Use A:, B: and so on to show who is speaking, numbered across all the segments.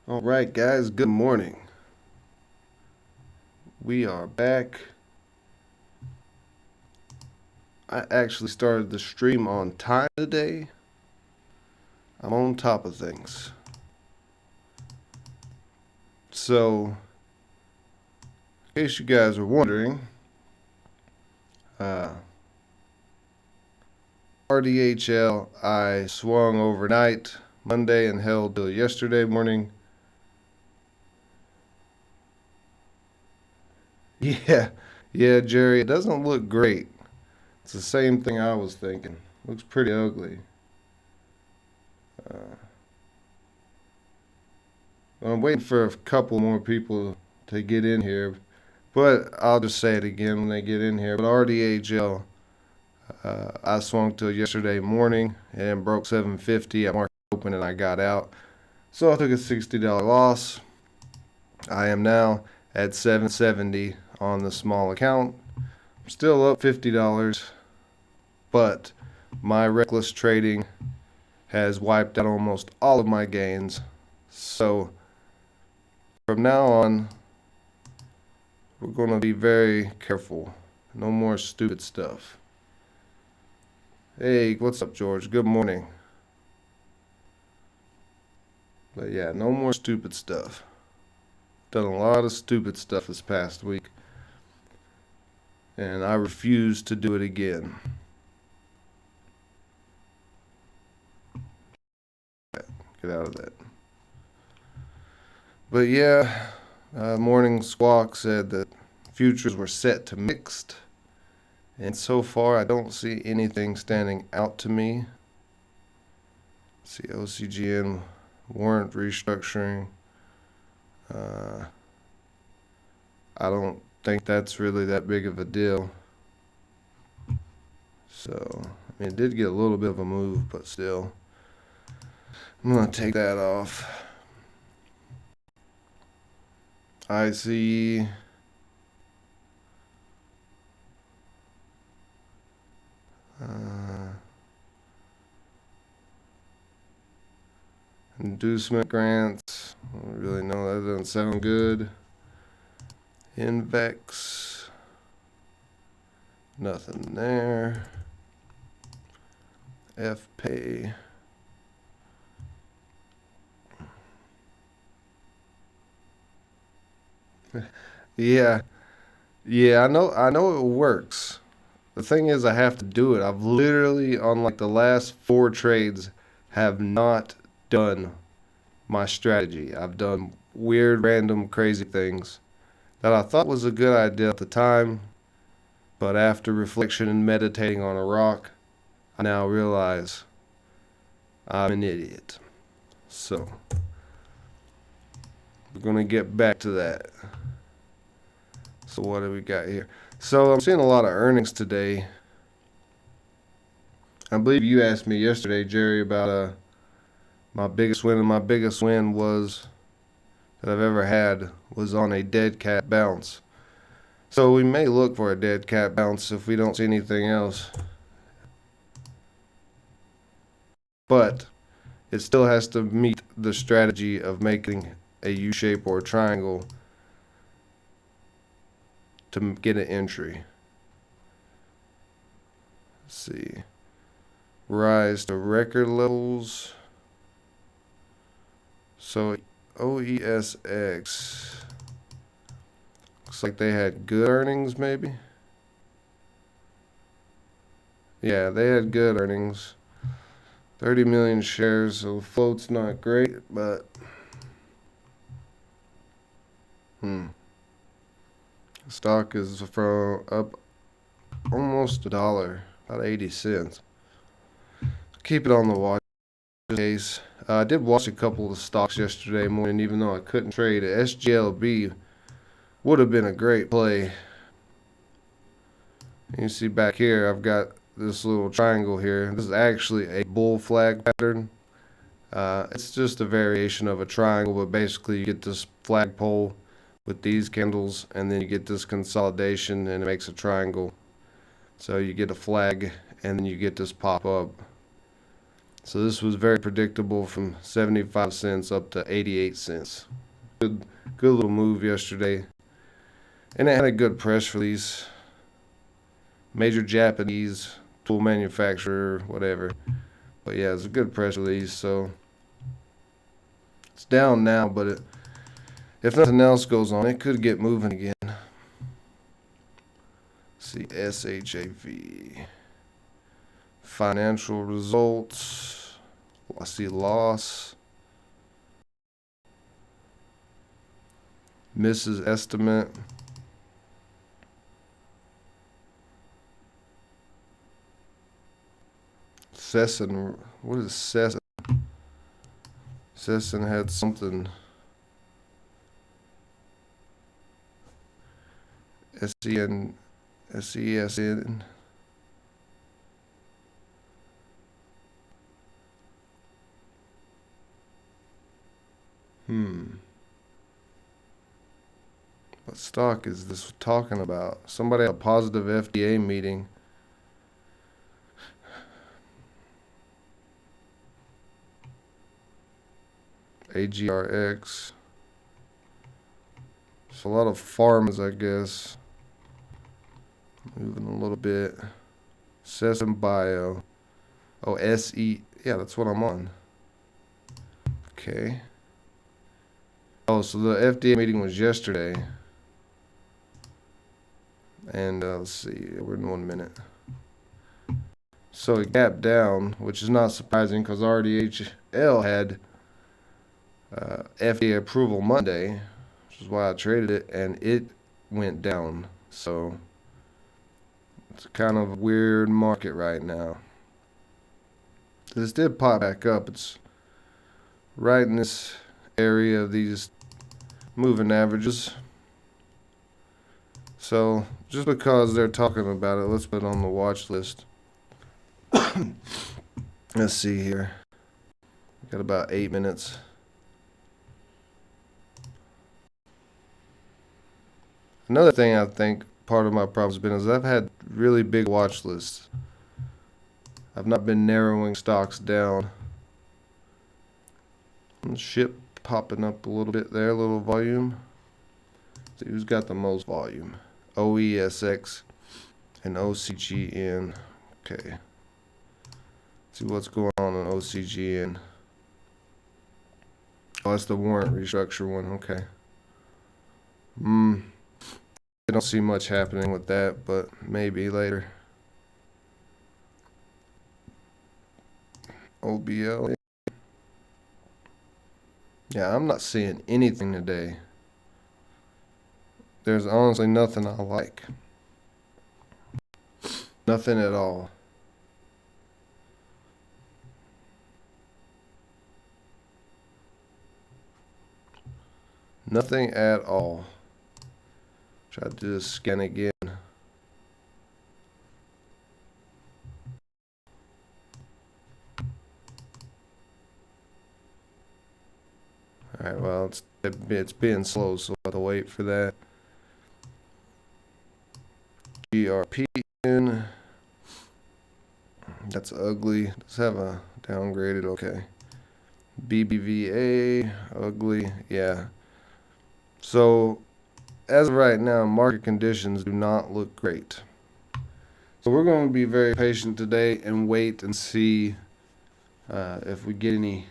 A: All right, guys, good morning. We are back. I actually started the stream on time today. I'm on top of things. So, in case you guys are wondering, uh, RDHL I swung overnight Monday and held till yesterday morning. Yeah, yeah, Jerry, it doesn't look great. It's the same thing I was thinking. Looks pretty ugly. Uh, I'm waiting for a couple more people to get in here, but I'll just say it again when they get in here. But RDHL, I swung till yesterday morning and broke 750. I marked open and I got out. So I took a $60 loss. I am now at 770 on the small account. I'm still up $50, but my reckless trading has wiped out almost all of my gains. So from now on, we're going to be very careful. No more stupid stuff. Hey, what's up, George? Good morning. But yeah, no more stupid stuff. Done a lot of stupid stuff this past week, and I refuse to do it again. Get out of that. But yeah, Morning Squawk said that futures were set to mixed, and so far I don't see anything standing out to me. Let's see, OCGN warrant restructuring. I don't think that's really that big of a deal. So, I mean, it did get a little bit of a move, but still. I'm going to take that off. I see. Inducement grants. I don't really know. That doesn't sound good. Invex. Nothing there. FPay. Yeah. Yeah, I know it works. The thing is I have to do it. I've literally on like the last 4 trades have not done my strategy. I've done weird, random, crazy things that I thought was a good idea at the time, but after reflection and meditating on a rock, I now realize I'm an idiot. So, we're going to get back to that. So, what do we got here? So, I'm seeing a lot of earnings today. I believe you asked me yesterday, Jerry, about my biggest win, and my biggest win was that I've ever had was on a dead cat bounce. So we may look for a dead cat bounce if we don't see anything else. But it still has to meet the strategy of making a U shape or a triangle to get an entry. Let's see. Rise to record levels. So OESX. Looks like they had good earnings, maybe. Yeah, they had good earnings. 30 million shares, so float's not great, but stock is from up almost $1, about 80 cents. Keep it on the watch case. I did watch a couple of stocks yesterday morning, even though I couldn't trade it. SGLB would have been a great play. You see back here, I've got this little triangle here. This is actually a bull flag pattern. It's just a variation of a triangle, but basically you get this flagpole with these candles, and then you get this consolidation, and it makes a triangle. So you get a flag, and then you get this pop up. So this was very predictable from 75 cents up to 88 cents. Good little move yesterday. And it had a good press release. Major Japanese tool manufacturer, whatever. But yeah, it's a good press release. So it's down now, but if nothing else goes on, it could get moving again. Let's see, SHAV. Financial results. I see loss. Misses estimate. Sesson, what is Sesson? Sesson had something. SEN, SESN. What stock is this talking about? Somebody had a positive FDA meeting. AGRX. So a lot of farms, I guess. Moving a little bit. Sesame Bio. Oh, SE. Yeah, that's what I'm on. Okay. Oh, so the FDA meeting was yesterday. And let's see, we're in 1 minute. So it gapped down, which is not surprising because RDHL had FDA approval Monday, which is why I traded it, and it went down. So it's kind of a weird market right now. This did pop back up. It's right in this area of these moving averages. So just because they're talking about it, let's put it on the watch list. Let's see here. Got about 8 minutes. Another thing I think part of my problem has been is I've had really big watch lists. I've not been narrowing stocks down. Ship popping up a little bit there, a little volume. See who's got the most volume. OESX and OCGN. Okay. See what's going on OCGN. Oh, that's the warrant restructure one. Okay. I don't see much happening with that, but maybe later. OBL. Yeah, I'm not seeing anything today. There's honestly nothing I like. Nothing at all. Nothing at all. Try to do this scan again. Alright, well, it's being slow, so I'll have to wait for that. GRPN. That's ugly. Let's have a downgraded, okay. BBVA, ugly, yeah. So, as of right now, market conditions do not look great. So we're going to be very patient today and wait and see if we get any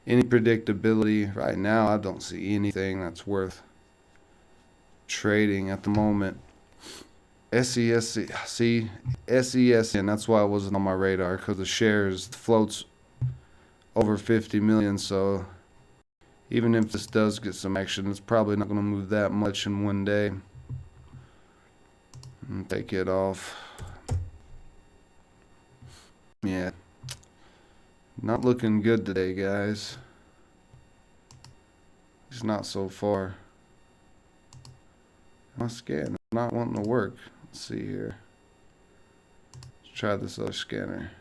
A: predictability. Right now, I don't see anything that's worth trading at the moment. SESN, that's why it wasn't on my radar, because the shares floats over 50 million. So even if this does get some action, it's probably not going to move that much in one day. Take it off. Yeah, not looking good today, guys. It's not so far. My scanner not wanting to work. Let's see here. Let's try this other scanner.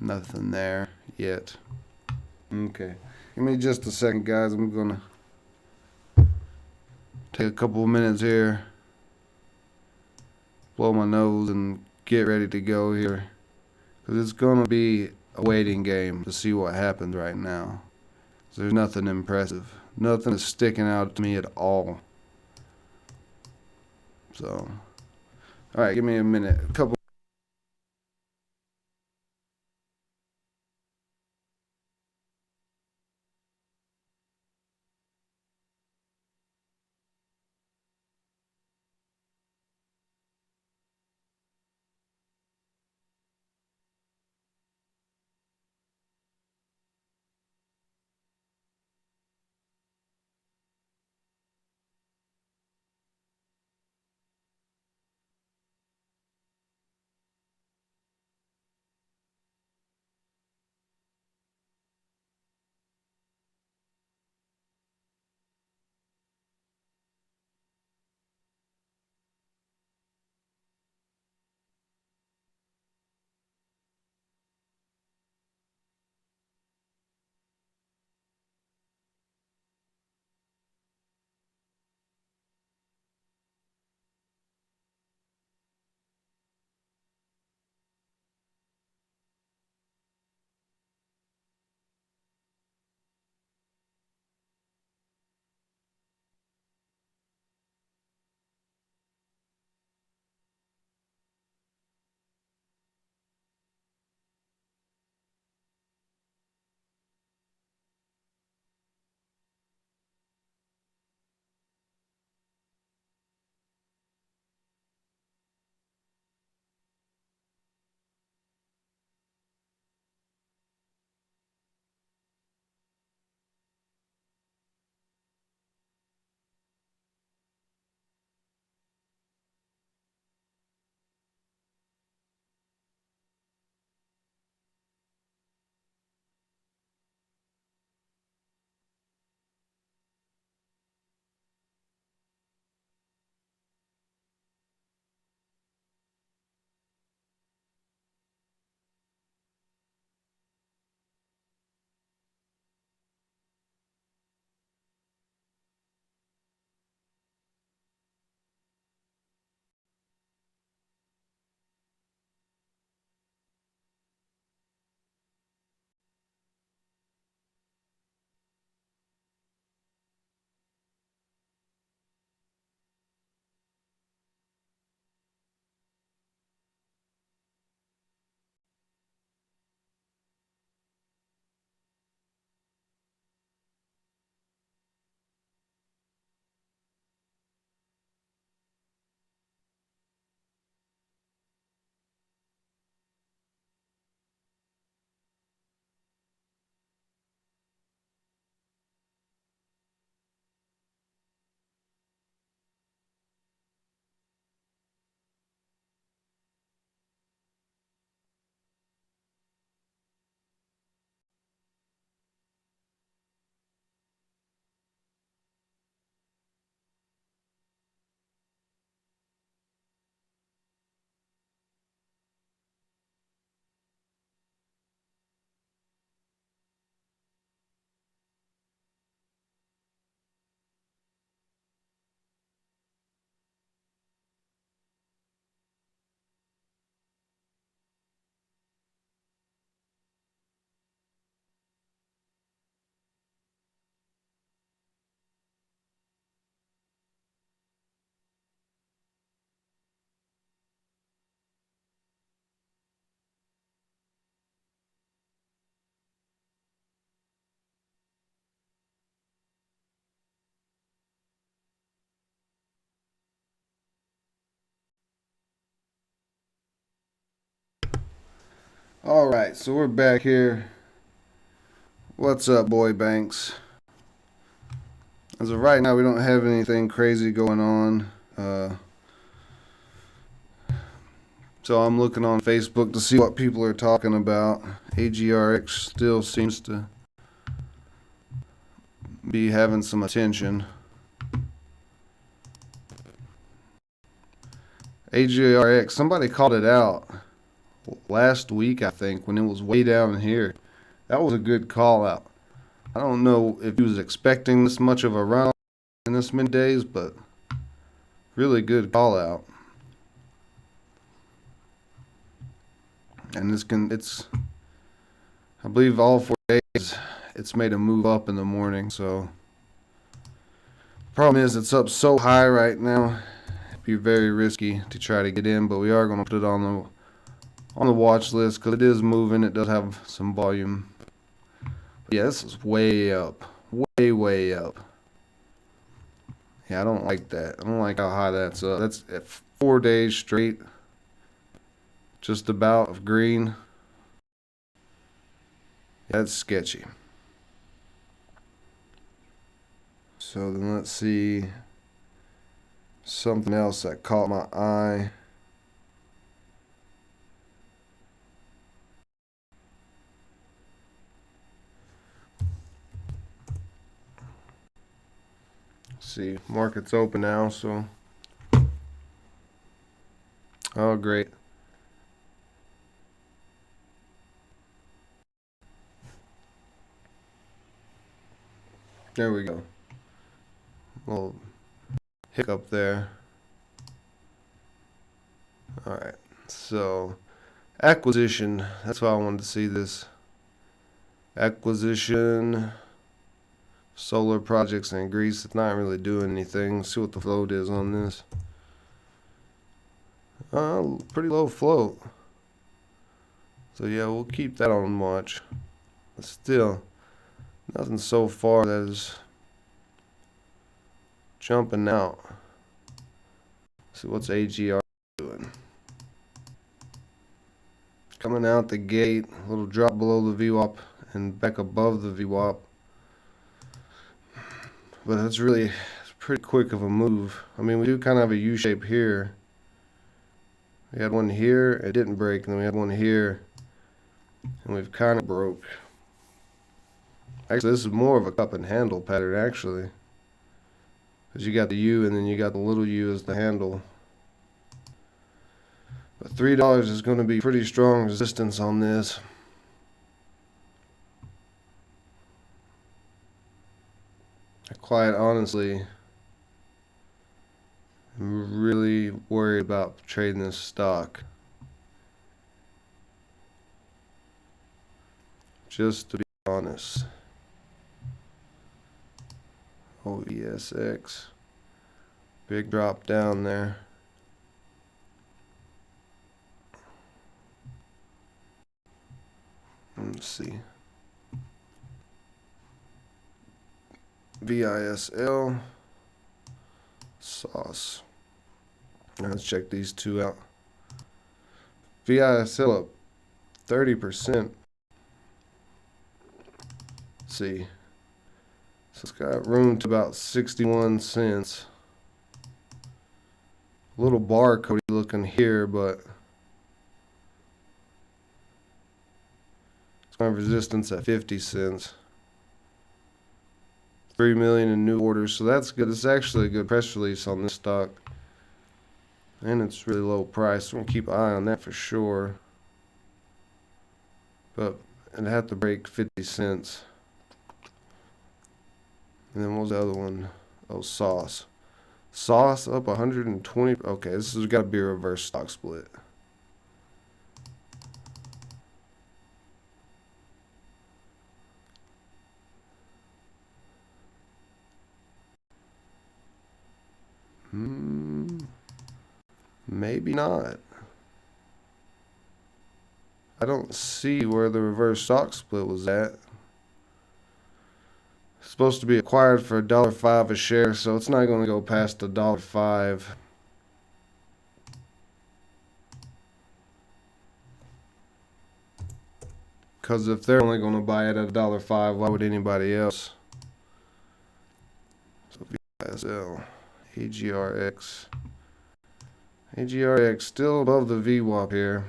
A: Nothing there yet. Okay. Give me just a second, guys. I'm gonna take a couple of minutes here, blow my nose, and get ready to go here. Because it's going to be a waiting game to see what happens right now. There's nothing impressive. Nothing is sticking out to me at all. So, alright, give me a minute. A couple. Alright, so we're back here. What's up, boy Banks? As of right now, we don't have anything crazy going on. So I'm looking on Facebook to see what people are talking about. AGRX still seems to be having some attention. AGRX, somebody called it out last week, I think, when it was way down here. That was a good call out. I don't know if he was expecting this much of a run in this many days, but really good call out. and it's I believe all 4 days it's made a move up in the morning. So problem is it's up so high right now. It'd be very risky to try to get in, but we are going to put it on the watch list because it is moving. It does have some volume. Yeah, this is way up, way up. Yeah, I don't like that. I don't like how high that's up. That's at 4 days straight, just about of green. That's sketchy. So then let's see something else that caught my eye. Let's see, market's open now, so oh great. There we go. Little hiccup there. All right. So acquisition. That's why I wanted to see this. Acquisition. Solar projects in Greece. It's not really doing anything. Let's see what the float is on this. Pretty low float. So yeah, we'll keep that on watch. But still, nothing so far that is jumping out. See what's AGR doing. Coming out the gate, a little drop below the VWAP and back above the VWAP. But it's pretty quick of a move. I mean, we do kind of have a U shape here. We had one here, it didn't break, and then we had one here, and we've kind of broke. Actually, this is more of a cup and handle pattern, actually. Because you got the U, and then you got the little U as the handle. But $3 is going to be pretty strong resistance on this. I quite honestly am really worried about trading this stock. Just to be honest. OESX. Big drop down there. Let's see. VISL. Sauce. Now let's check these two out. VISL up 30%. Let's see. So it's got room to about 61 cents. A little barcode looking here, but it's got resistance at 50 cents. 3 million in new orders, so that's good. It's actually a good press release on this stock. And it's really low price. So we're going to keep an eye on that for sure. But it'd have to break 50 cents. And then what was the other one? Oh, Sauce. Sauce up 120. Okay, this has got to be a reverse stock split. Maybe not. I don't see where the reverse stock split was at. It's supposed to be acquired for $1.05 a share, so it's not going to go past $1.05. Because if they're only going to buy it at $1.05, why would anybody else? So VSL, AGRX. AGRX still above the VWAP here.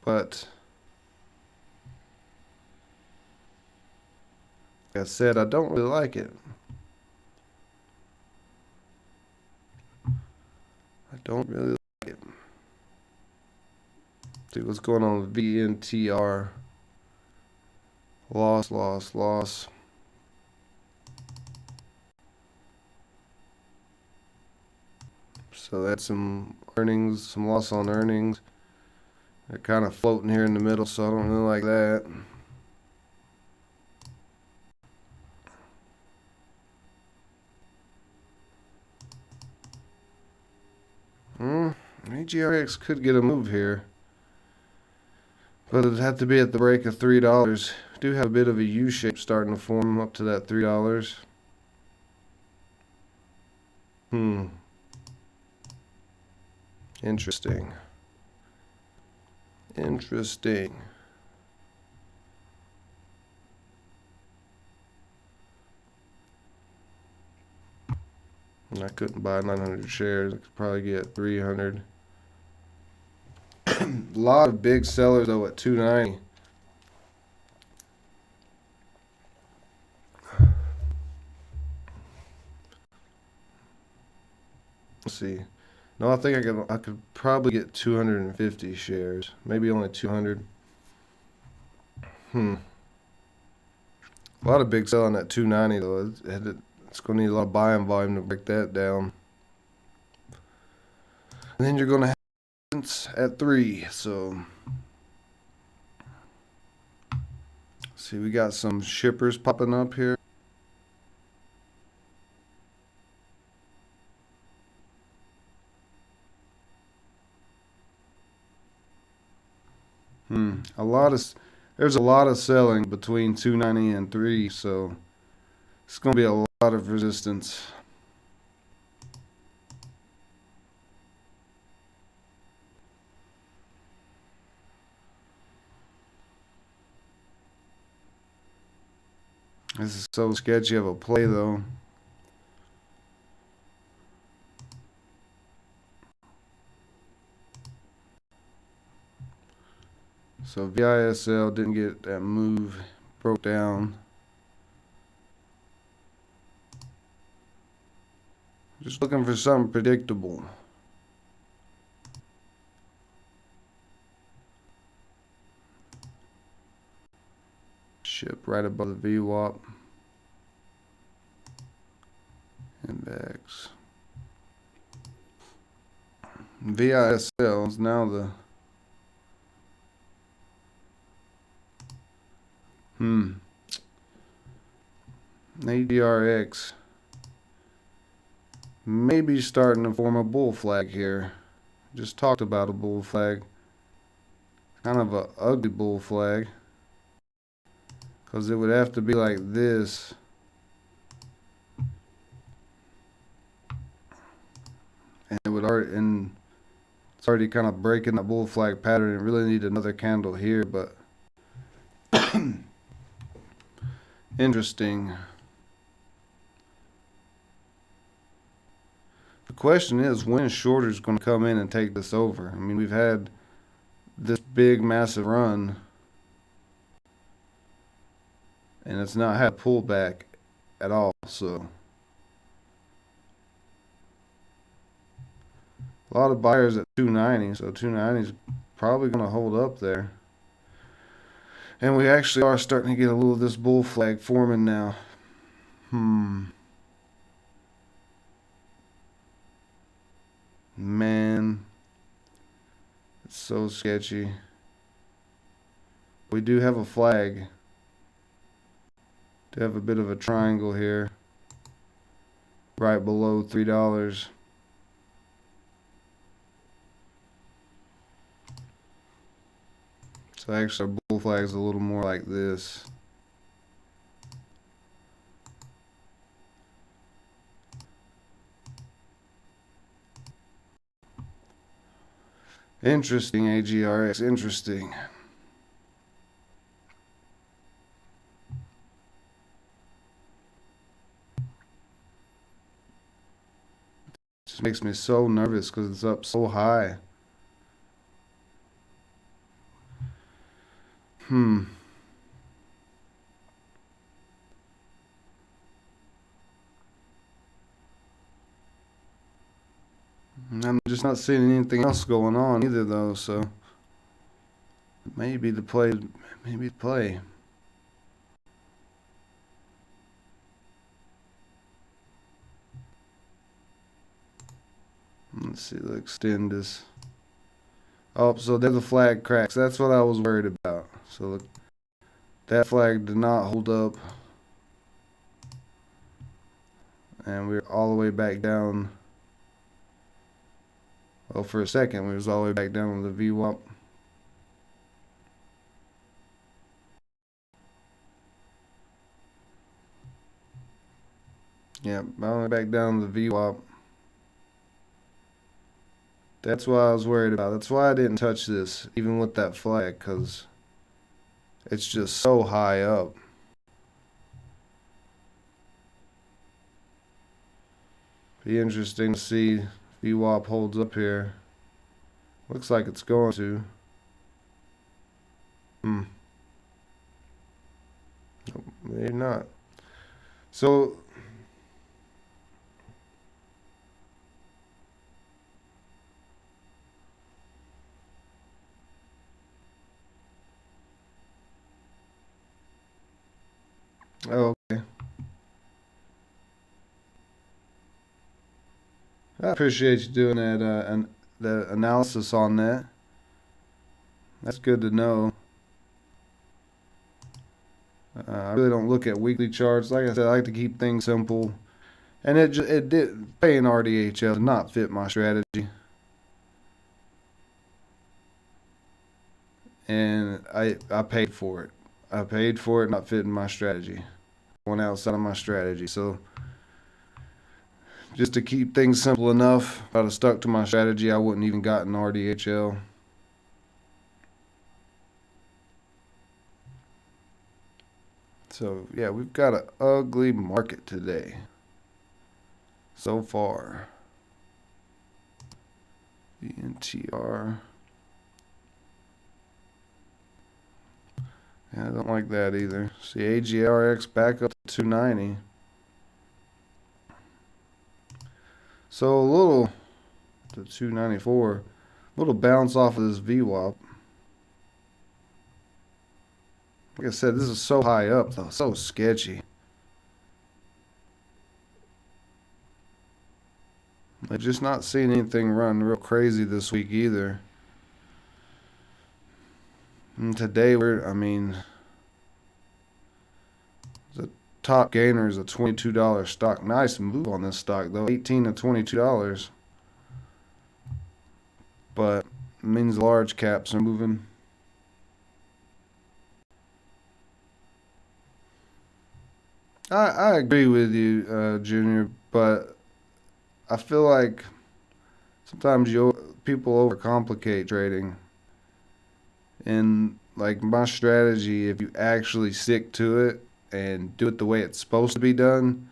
A: But like I said, I don't really like it. I don't really like it. See what's going on with VNTR. Loss, loss, loss. So that's some earnings, some loss on earnings. They're kind of floating here in the middle, so I don't really like that. AGRX could get a move here, but it'd have to be at the break of $3. Do have a bit of a U shape starting to form up to that $3. Interesting. Interesting. I couldn't buy 900 shares. I could probably get 300. A lot of big sellers though at 290. Let's see. No, I think I could probably get 250 shares. Maybe only 200. A lot of big selling at 290 though. It's going to need a lot of buying volume to break that down. And then you're going to have at 3. So, see, we got some shippers popping up here. There's a lot of selling between 290 and 3, so it's going to be a lot of resistance. This is so sketchy of a play, though. So VISL didn't get that move, broke down. Just looking for something predictable. Ship right above the VWAP. Index. VISL is now the ADRX maybe starting to form a bull flag here. Just talked about a bull flag. Kind of a ugly bull flag. Because it would have to be like this. And it would already, and it's already kind of breaking the bull flag pattern. It really need another candle here, but interesting. The question is, when is shorters going to come in and take this over? I mean, we've had this big, massive run, and it's not had a pullback at all. So a lot of buyers at 290, so 290 is probably going to hold up there. And we actually are starting to get a little of this bull flag forming now. Man, it's so sketchy. We do have a flag. Do have a bit of a triangle here, right below $3. So actually our bull flag is a little more like this. Interesting, AGRX, interesting. Just makes me so nervous because it's up so high. I'm just not seeing anything else going on either, though, so Maybe the play. Maybe the play. Let's see. Let's extend this. Oh, so there the flag cracks. That's what I was worried about. So look, that flag did not hold up. And we're all the way back down. Well, for a second, we was all the way back down on the VWAP. Yeah, all the way back down to the VWAP. That's what I was worried about. That's why I didn't touch this, even with that flag, because it's just so high up. Be interesting to see if VWAP holds up here. Looks like it's going to. Nope, maybe not. So okay. I appreciate you doing that the analysis on that. That's good to know. I really don't look at weekly charts. Like I said, I like to keep things simple. And it did paying RDHL did not fit my strategy. And I paid for it. I paid for it not fitting my strategy. Going outside of my strategy. So just to keep things simple enough, if I'd have stuck to my strategy, I wouldn't even gotten RDHL. So yeah, we've got an ugly market today. So far. The NTR. Yeah, I don't like that either. See, AGRX back up to 290. So a little to 294. A little bounce off of this VWAP. Like I said, this is so high up, though. So sketchy. I've just not seen anything run real crazy this week either. And today the top gainer is a $22 stock. Nice move on this stock, though. $18 to $22. But it means large caps are moving. I agree with you, Junior, but I feel like sometimes people overcomplicate trading. And like my strategy, if you actually stick to it and do it the way it's supposed to be done,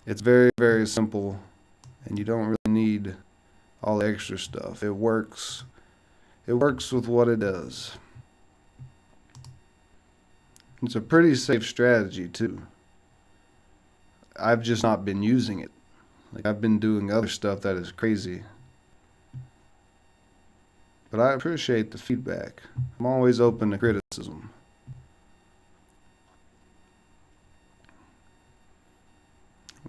A: it's very, very simple, and you don't really need all the extra stuff. It works. It works with what it does. It's a pretty safe strategy too. I've just not been using it. Like I've been doing other stuff that is crazy. But I appreciate the feedback. I'm always open to criticism.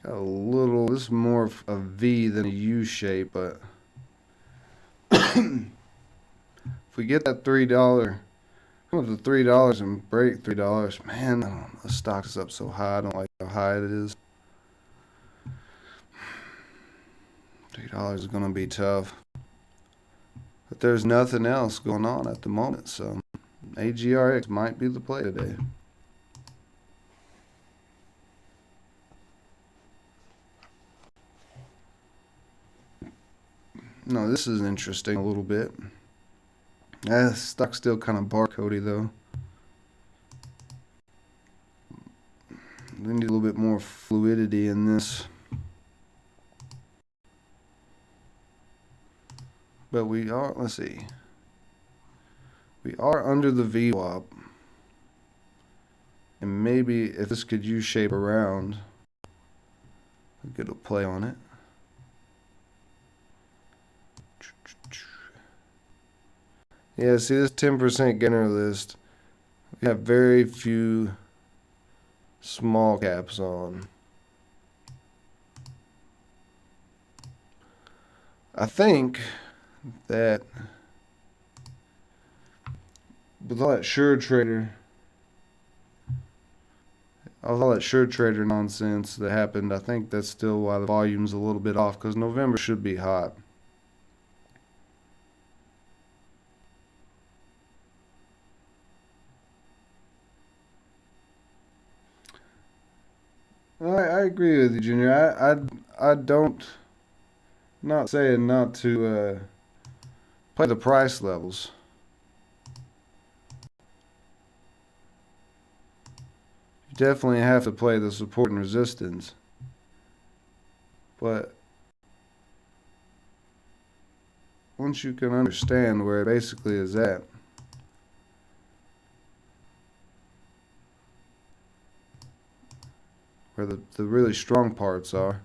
A: Got a little, this is more of a V than a U shape, but if we get that $3, come up to $3 and break $3, man, I don't know, the stock is up so high. I don't like how high it is. $3 is going to be tough. But there's nothing else going on at the moment, so AGRX might be the play today. No, this is interesting a little bit. Stock's still kind of barcodey though. We need a little bit more fluidity in this. But we are, let's see. We are under the VWAP. And maybe if this could U-shape around, we'll get a play on it. Yeah, see this 10% gainer list, we have very few small caps on. I think that with all that sure trader nonsense that happened, I think that's still why the volume's a little bit off, because November should be hot. I agree with you, Junior. I don't, not saying not to play the price levels. You definitely have to play the support and resistance. But once you can understand where it basically is at, where the really strong parts are,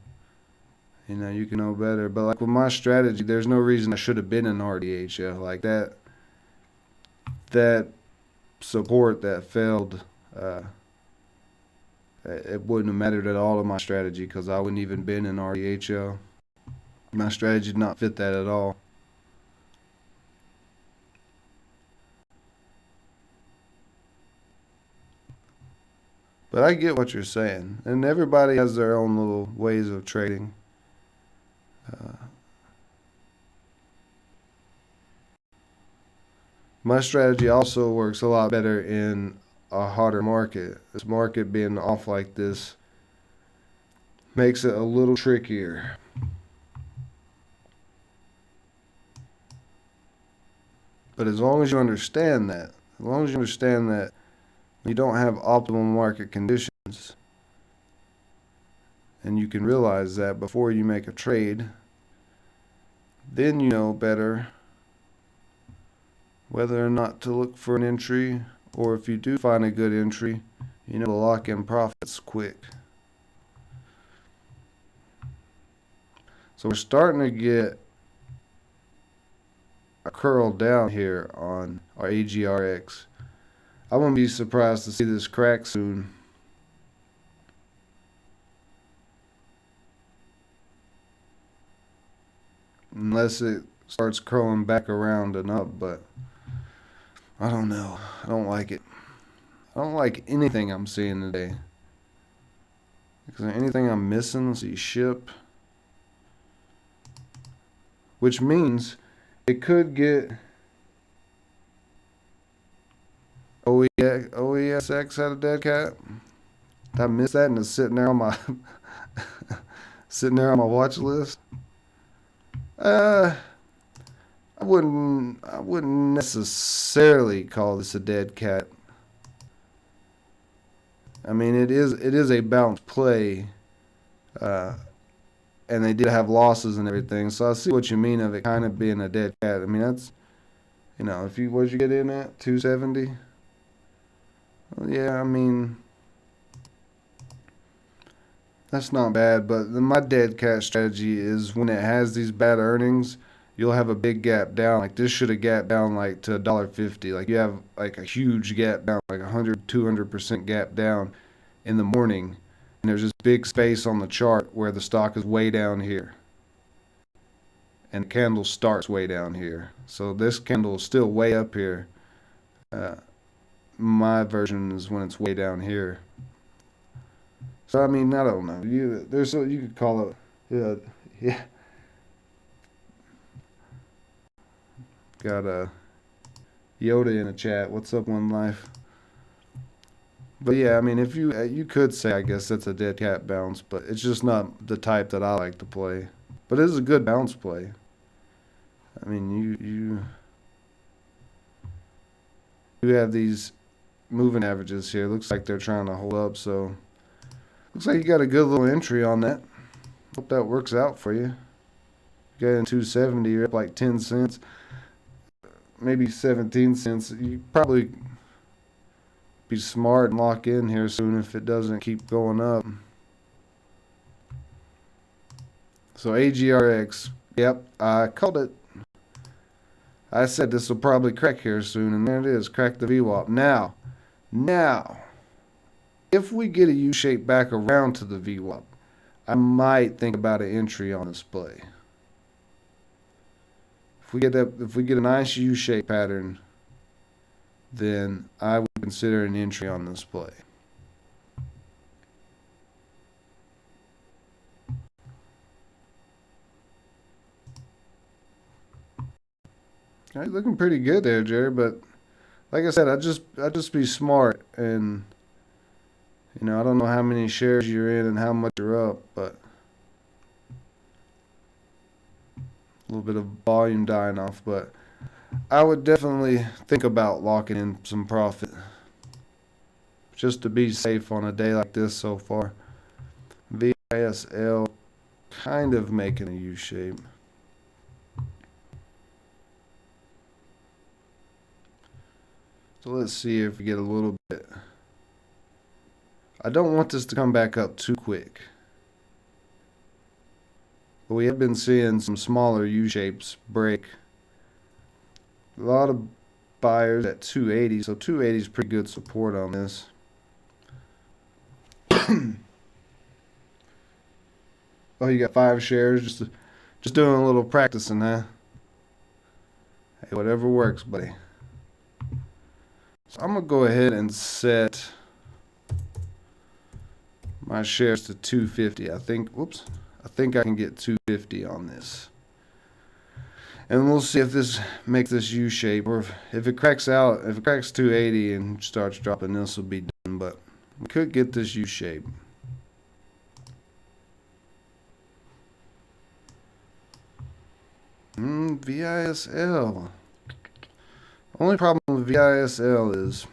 A: you can know better. But like with my strategy, there's no reason I should have been in RDHF like that. That support that failed, it wouldn't have mattered at all to my strategy because I wouldn't even been in RDHL. My strategy did not fit that at all. But I get what you're saying, and everybody has their own little ways of trading. My strategy also works a lot better in a hotter market. This market being off like this makes it a little trickier. But as long as you understand that, you don't have optimal market conditions, and you can realize that before you make a trade, then you know better whether or not to look for an entry, or if you do find a good entry, you know to lock in profits quick. So we're starting to get a curl down here on our AGRX. I wouldn't be surprised to see this crack soon. Unless it starts curling back around and up, but I don't know. I don't like it. I don't like anything I'm seeing today. Is there anything I'm missing? Let's see, ship. Which means it could get OESX out of dead cat. Did I miss that and it's sitting there on my watch list? I wouldn't necessarily call this a dead cat. I mean, it is a balanced play, and they did have losses and everything. So I see what you mean of it kind of being a dead cat. I mean, that's, if you, what'd you get in at 270? Well, yeah, I mean, that's not bad. But my dead cat strategy is when it has these bad earnings, you'll have a big gap down. Like this should have gapped down like to $1.50. Like you have like a huge gap down, like 100-200% gap down in the morning, and there's this big space on the chart where the stock is way down here, and the candle starts way down here. So this candle is still way up here. My version is when it's way down here. So I mean, I don't know. You could call it, yeah. Got a Yoda in the chat. What's up, One Life? But yeah, I mean, if you could say, I guess that's a dead cat bounce, but it's just not the type that I like to play. But it is a good bounce play. I mean, you have these moving averages here. Looks like they're trying to hold up, so looks like you got a good little entry on that. Hope that works out for you. You got in 270, you're up like 10 cents, maybe 17 cents. You probably be smart and lock in here soon if it doesn't keep going up. So AGRX, yep, I called it. I said this will probably crack here soon, and there it is, crack the VWAP. Now, if we get a U-shape back around to the VWAP, I might think about an entry on this play. If we get a nice U-shape pattern, then I would consider an entry on this play. All right, looking pretty good there, Jerry. But like I said, I just be smart, and I don't know how many shares you're in and how much you're up, but a little bit of volume dying off. But I would definitely think about locking in some profit just to be safe on a day like this so far. VISL kind of making a U shape. So let's see if we get a little bit. I don't want this to come back up too quick. But we have been seeing some smaller U-shapes break. A lot of buyers at 280, so 280 is pretty good support on this. Oh, you got 5 shares, just doing a little practicing, huh? Hey, whatever works, buddy. So I'm gonna go ahead and set my shares to 250. I think I can get 250 on this. And we'll see if this makes this U shape, or if it cracks out. If it cracks 280 and starts dropping, this will be done. But we could get this U shape. VISL. Only problem with VISL is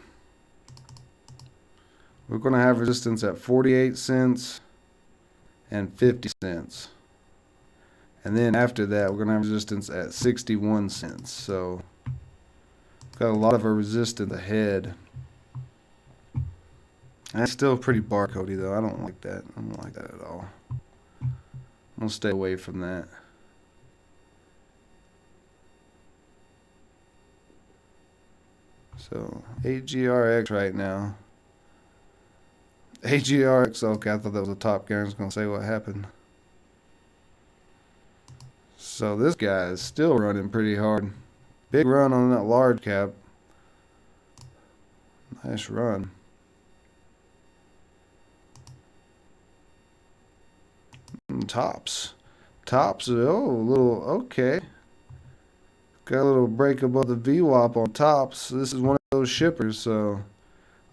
A: we're going to have resistance at 48 cents and 50 cents. And then after that, we're going to have resistance at 61 cents. So, got a lot of a resistance ahead. That's still pretty barcodey, though. I don't like that. I don't like that at all. I'm going to stay away from that. So, AGRX right now. AGRX, okay, I thought that was a top guy. I was going to say what happened. So this guy is still running pretty hard. Big run on that large cap. Nice run. Tops. Tops, oh, a little, okay. Got a little break above the VWAP on tops. This is one of those shippers, so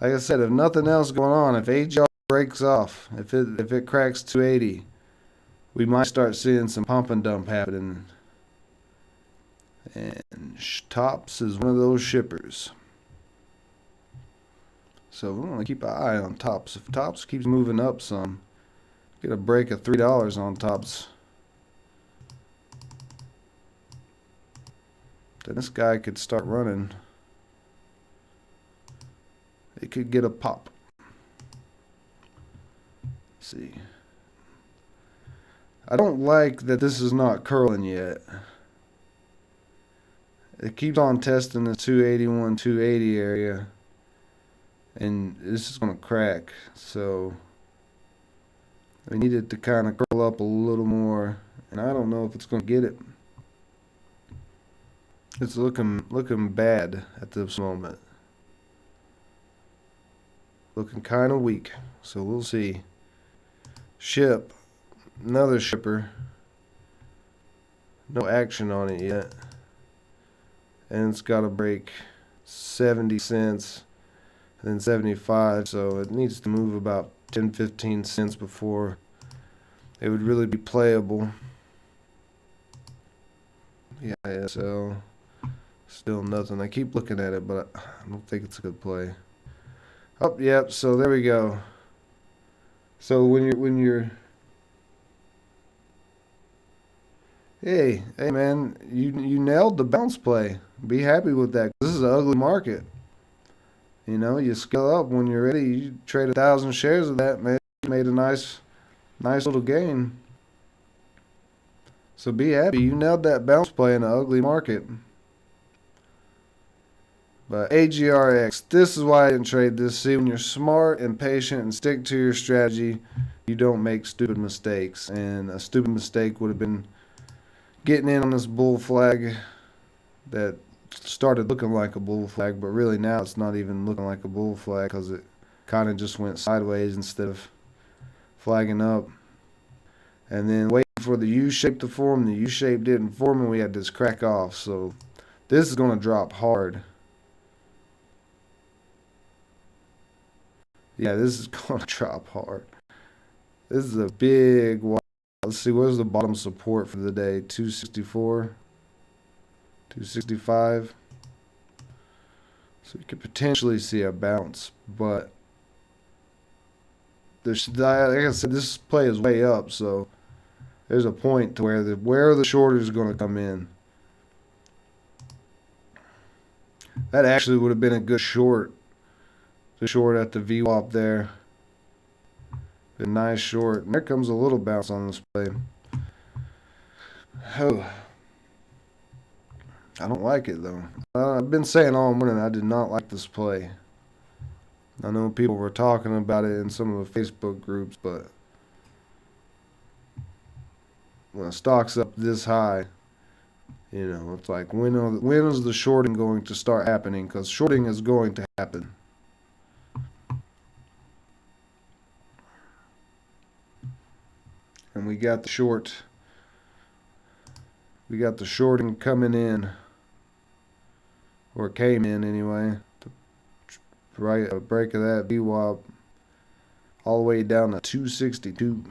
A: like I said, if nothing else going on, if AGR breaks off, if it cracks 280, we might start seeing some pump and dump happening. And tops is one of those shippers. So we want to keep an eye on tops. If tops keeps moving up some, get a break of $3 on tops, then this guy could start running. It could get a pop. Let's see. I don't like that this is not curling yet. It keeps on testing the 281, 280 area, and this is going to crack. So we need it to kind of curl up a little more, and I don't know if it's going to get it. It's looking bad at this moment. Looking kind of weak. So we'll see. Ship, another shipper. No action on it yet. And it's got to break 70 cents and then 75, so it needs to move about 10-15 cents before it would really be playable. VISL, still nothing. I keep looking at it, but I don't think it's a good play. Oh, yep, so there we go. So when you're Hey man, you nailed the bounce play. Be happy with that. This is an ugly market. You scale up when you're ready. You trade 1,000 shares of that, man. You made a nice little gain. So be happy. You nailed that bounce play in an ugly market. But AGRX, this is why I didn't trade this. See, when you're smart and patient and stick to your strategy, you don't make stupid mistakes. And a stupid mistake would have been getting in on this bull flag that started looking like a bull flag, but really now it's not even looking like a bull flag because it kind of just went sideways instead of flagging up. And then waiting for the U-shape to form. The U-shape didn't form, and we had this crack off. So this is going to drop hard. Yeah, this is going to drop hard. This is a big. Let's see, where's the bottom support for the day? 264, 265. So you could potentially see a bounce, but there's, like I said, this play is way up, so there's a point to where the shorter is going to come in. That actually would have been a good short. The short at the VWAP there. A nice short. And there comes a little bounce on this play. Oh. I don't like it, though. I've been saying all morning I did not like this play. I know people were talking about it in some of the Facebook groups, but when a stock's up this high, it's like, when is the shorting going to start happening? Because shorting is going to happen. And we got the shorting coming in, or came in anyway. Right, a break of that VWAP all the way down to 262.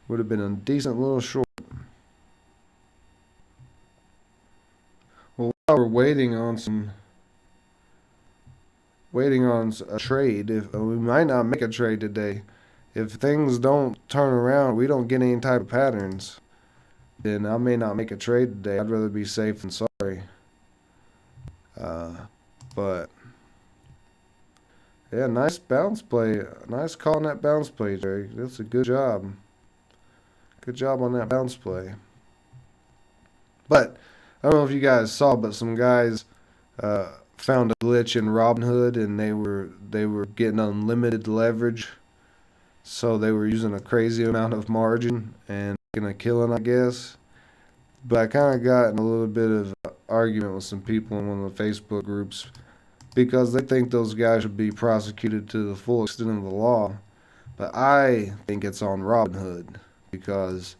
A: Would have been a decent little short. Well, while we're waiting on a trade, if we might not make a trade today, if things don't turn around, we don't get any type of patterns, then I may not make a trade today. I'd rather be safe than sorry. But yeah, nice bounce play. Nice call on that bounce play, Jerry. That's a good job. Good job on that bounce play. But I don't know if you guys saw, but some guys found a glitch in Robinhood, and they were getting unlimited leverage. So they were using a crazy amount of margin and making a killing, I guess. But I kind of got in a little bit of an argument with some people in one of the Facebook groups because they think those guys should be prosecuted to the full extent of the law. But I think it's on Robinhood because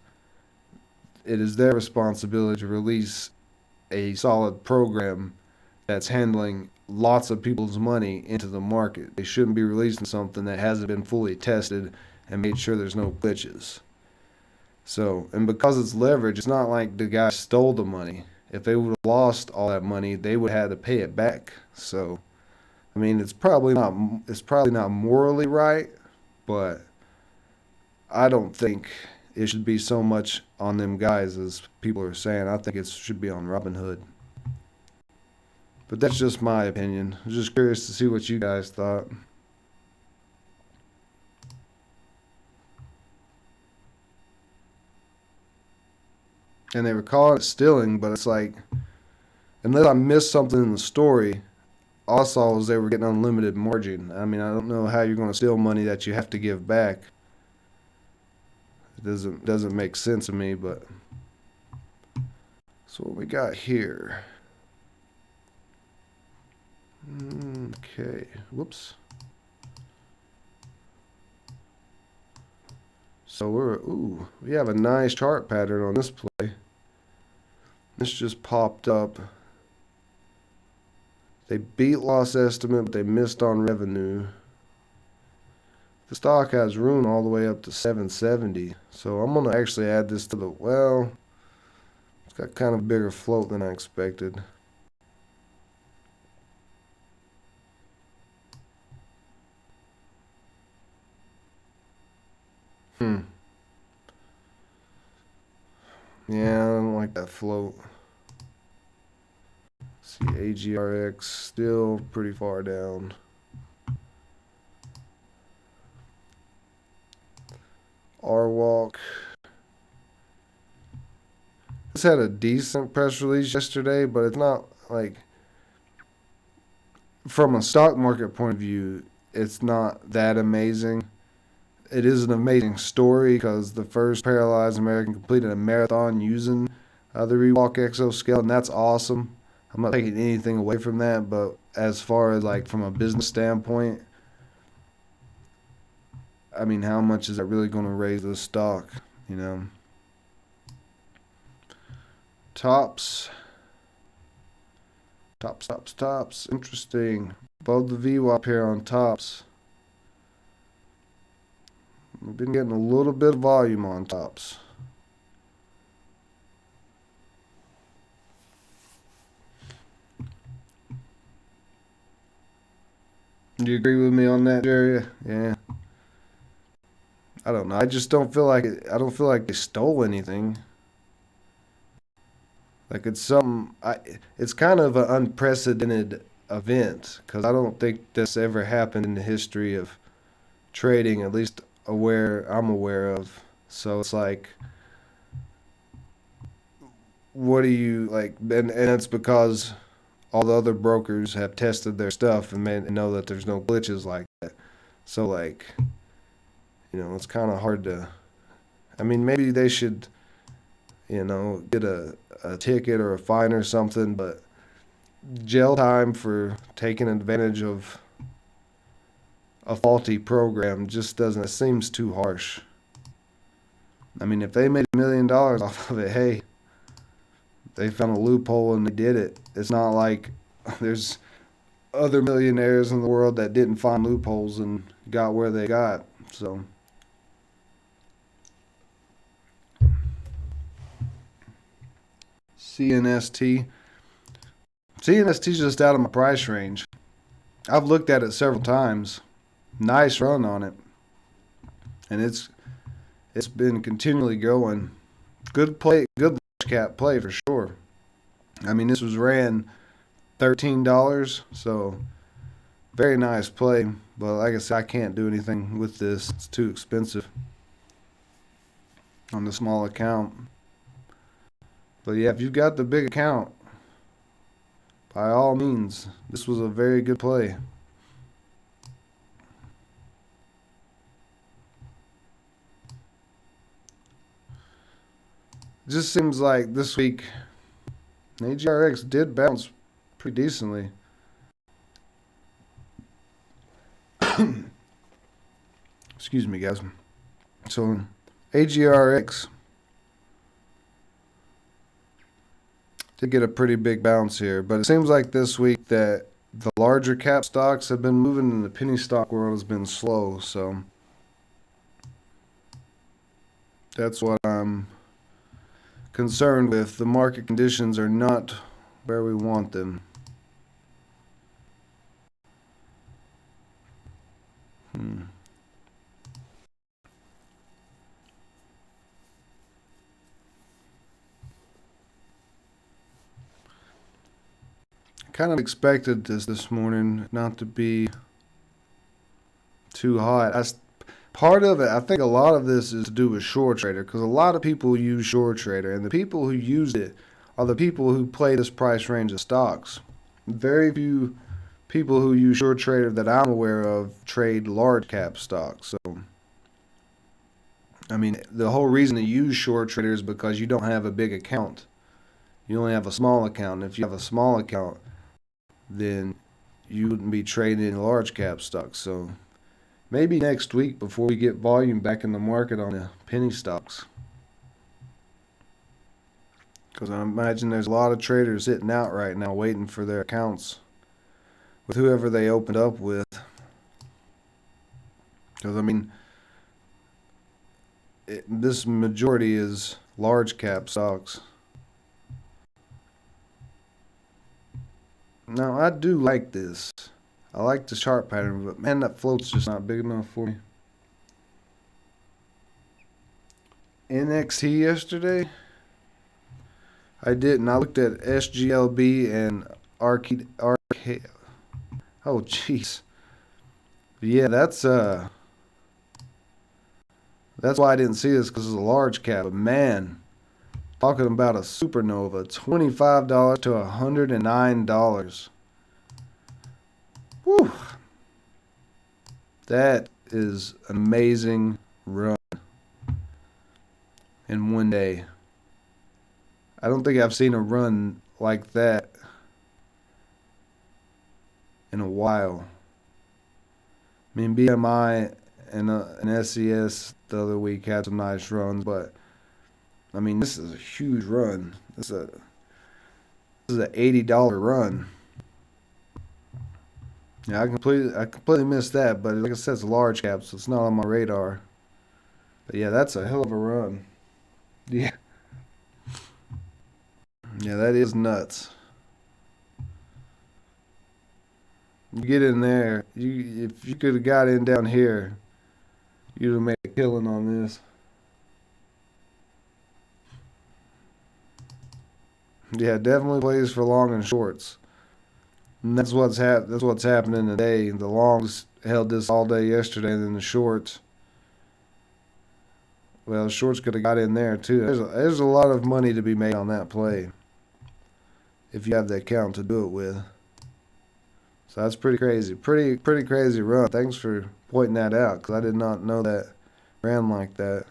A: it is their responsibility to release a solid program that's handling lots of people's money into the market. They shouldn't be releasing something that hasn't been fully tested and made sure there's no glitches. So, and because it's leverage, it's not like the guy stole the money. If they would have lost all that money, they would have had to pay it back. So, I mean, it's probably not morally right, but I don't think it should be so much on them guys as people are saying. I think it should be on Robinhood. But that's just my opinion. I'm just curious to see what you guys thought. And they were calling it stealing, but it's like, unless I missed something in the story, all I saw was they were getting unlimited margin. I mean, I don't know how you're going to steal money that you have to give back. It doesn't make sense to me, but so what we got here. Okay, whoops. So we have a nice chart pattern on this play. This just popped up. They beat loss estimate, but they missed on revenue. The stock has room all the way up to 770. So I'm going to actually add this to it's got kind of a bigger float than I expected. Yeah, I don't like that float. See, AGRX still pretty far down. R-Walk. This had a decent press release yesterday, but it's not like from a stock market point of view, it's not that amazing. It is an amazing story because the first paralyzed American completed a marathon using the Rewalk exoskeleton. That's awesome. I'm not taking anything away from that, but as far as like from a business standpoint, I mean, how much is that really going to raise the stock? You know, tops, tops. Interesting. Above the VWAP here on tops. We've been getting a little bit of volume on tops. Do you agree with me on that, Jerry? Yeah. I don't know. I just don't feel like it. I don't feel like they stole anything. Like it's something. It's kind of an unprecedented event because I don't think this ever happened in the history of trading. At least I'm aware of. So it's like, what do you like? And it's because all the other brokers have tested their stuff and know that there's no glitches like that. So like, it's kind of hard to. I mean, maybe they should, get a ticket or a fine or something, but jail time for taking advantage of a faulty program just doesn't. It seems too harsh. I mean, if they made $1 million off of it, hey, they found a loophole and they did it. It's not like there's other millionaires in the world that didn't find loopholes and got where they got. So. CNST. CNST's just out of my price range. I've looked at it several times. Nice run on it. And it's been continually going. Good play, good large cap play for sure. I mean, this was ran $13, so very nice play. But like I said, I can't do anything with this. It's too expensive on the small account. But yeah, if you've got the big account, by all means, this was a very good play. It just seems like this week, AGRX did bounce pretty decently. Excuse me, guys. So, AGRX did get a pretty big bounce here, but it seems like this week that the larger cap stocks have been moving and the penny stock world has been slow, so that's what I'm concerned with. The market conditions are not where we want them. Kind of expected this morning not to be too hot. Part of it, I think a lot of this is to do with Short Trader because a lot of people use Short Trader, and the people who use it are the people who play this price range of stocks. Very few people who use Short Trader that I'm aware of trade large cap stocks. So, I mean, the whole reason to use Short Trader is because you don't have a big account. You only have a small account. And if you have a small account, then you wouldn't be trading in large cap stocks. So maybe next week before we get volume back in the market on the penny stocks. Because I imagine there's a lot of traders sitting out right now waiting for their accounts with whoever they opened up with. Because, I mean, this majority is large cap stocks. Now, I do like this. I like the chart pattern, but man, that float's just not big enough for me. NXT yesterday, I didn't. I looked at SGLB and Arcade. Oh, jeez. Yeah, that's why I didn't see this because it's a large cap. But man, talking about a supernova, $25 to $109. Whew, that is an amazing run in one day. I don't think I've seen a run like that in a while. I mean, BMI and SES the other week had some nice runs, but I mean, this is a huge run. This is an $80 run. Yeah, I completely missed that, but like I said, it's a large cap, so it's not on my radar. But yeah, that's a hell of a run. Yeah, yeah, that is nuts. You get in there, if you could have got in down here, you'd have made a killing on this. Yeah, definitely plays for long and shorts. And that's what's happening today. The longs held this all day yesterday, and then the shorts. Well, the shorts could have got in there too. There's a lot of money to be made on that play if you have the account to do it with. So that's pretty crazy. Pretty crazy run. Thanks for pointing that out because I did not know that ran like that.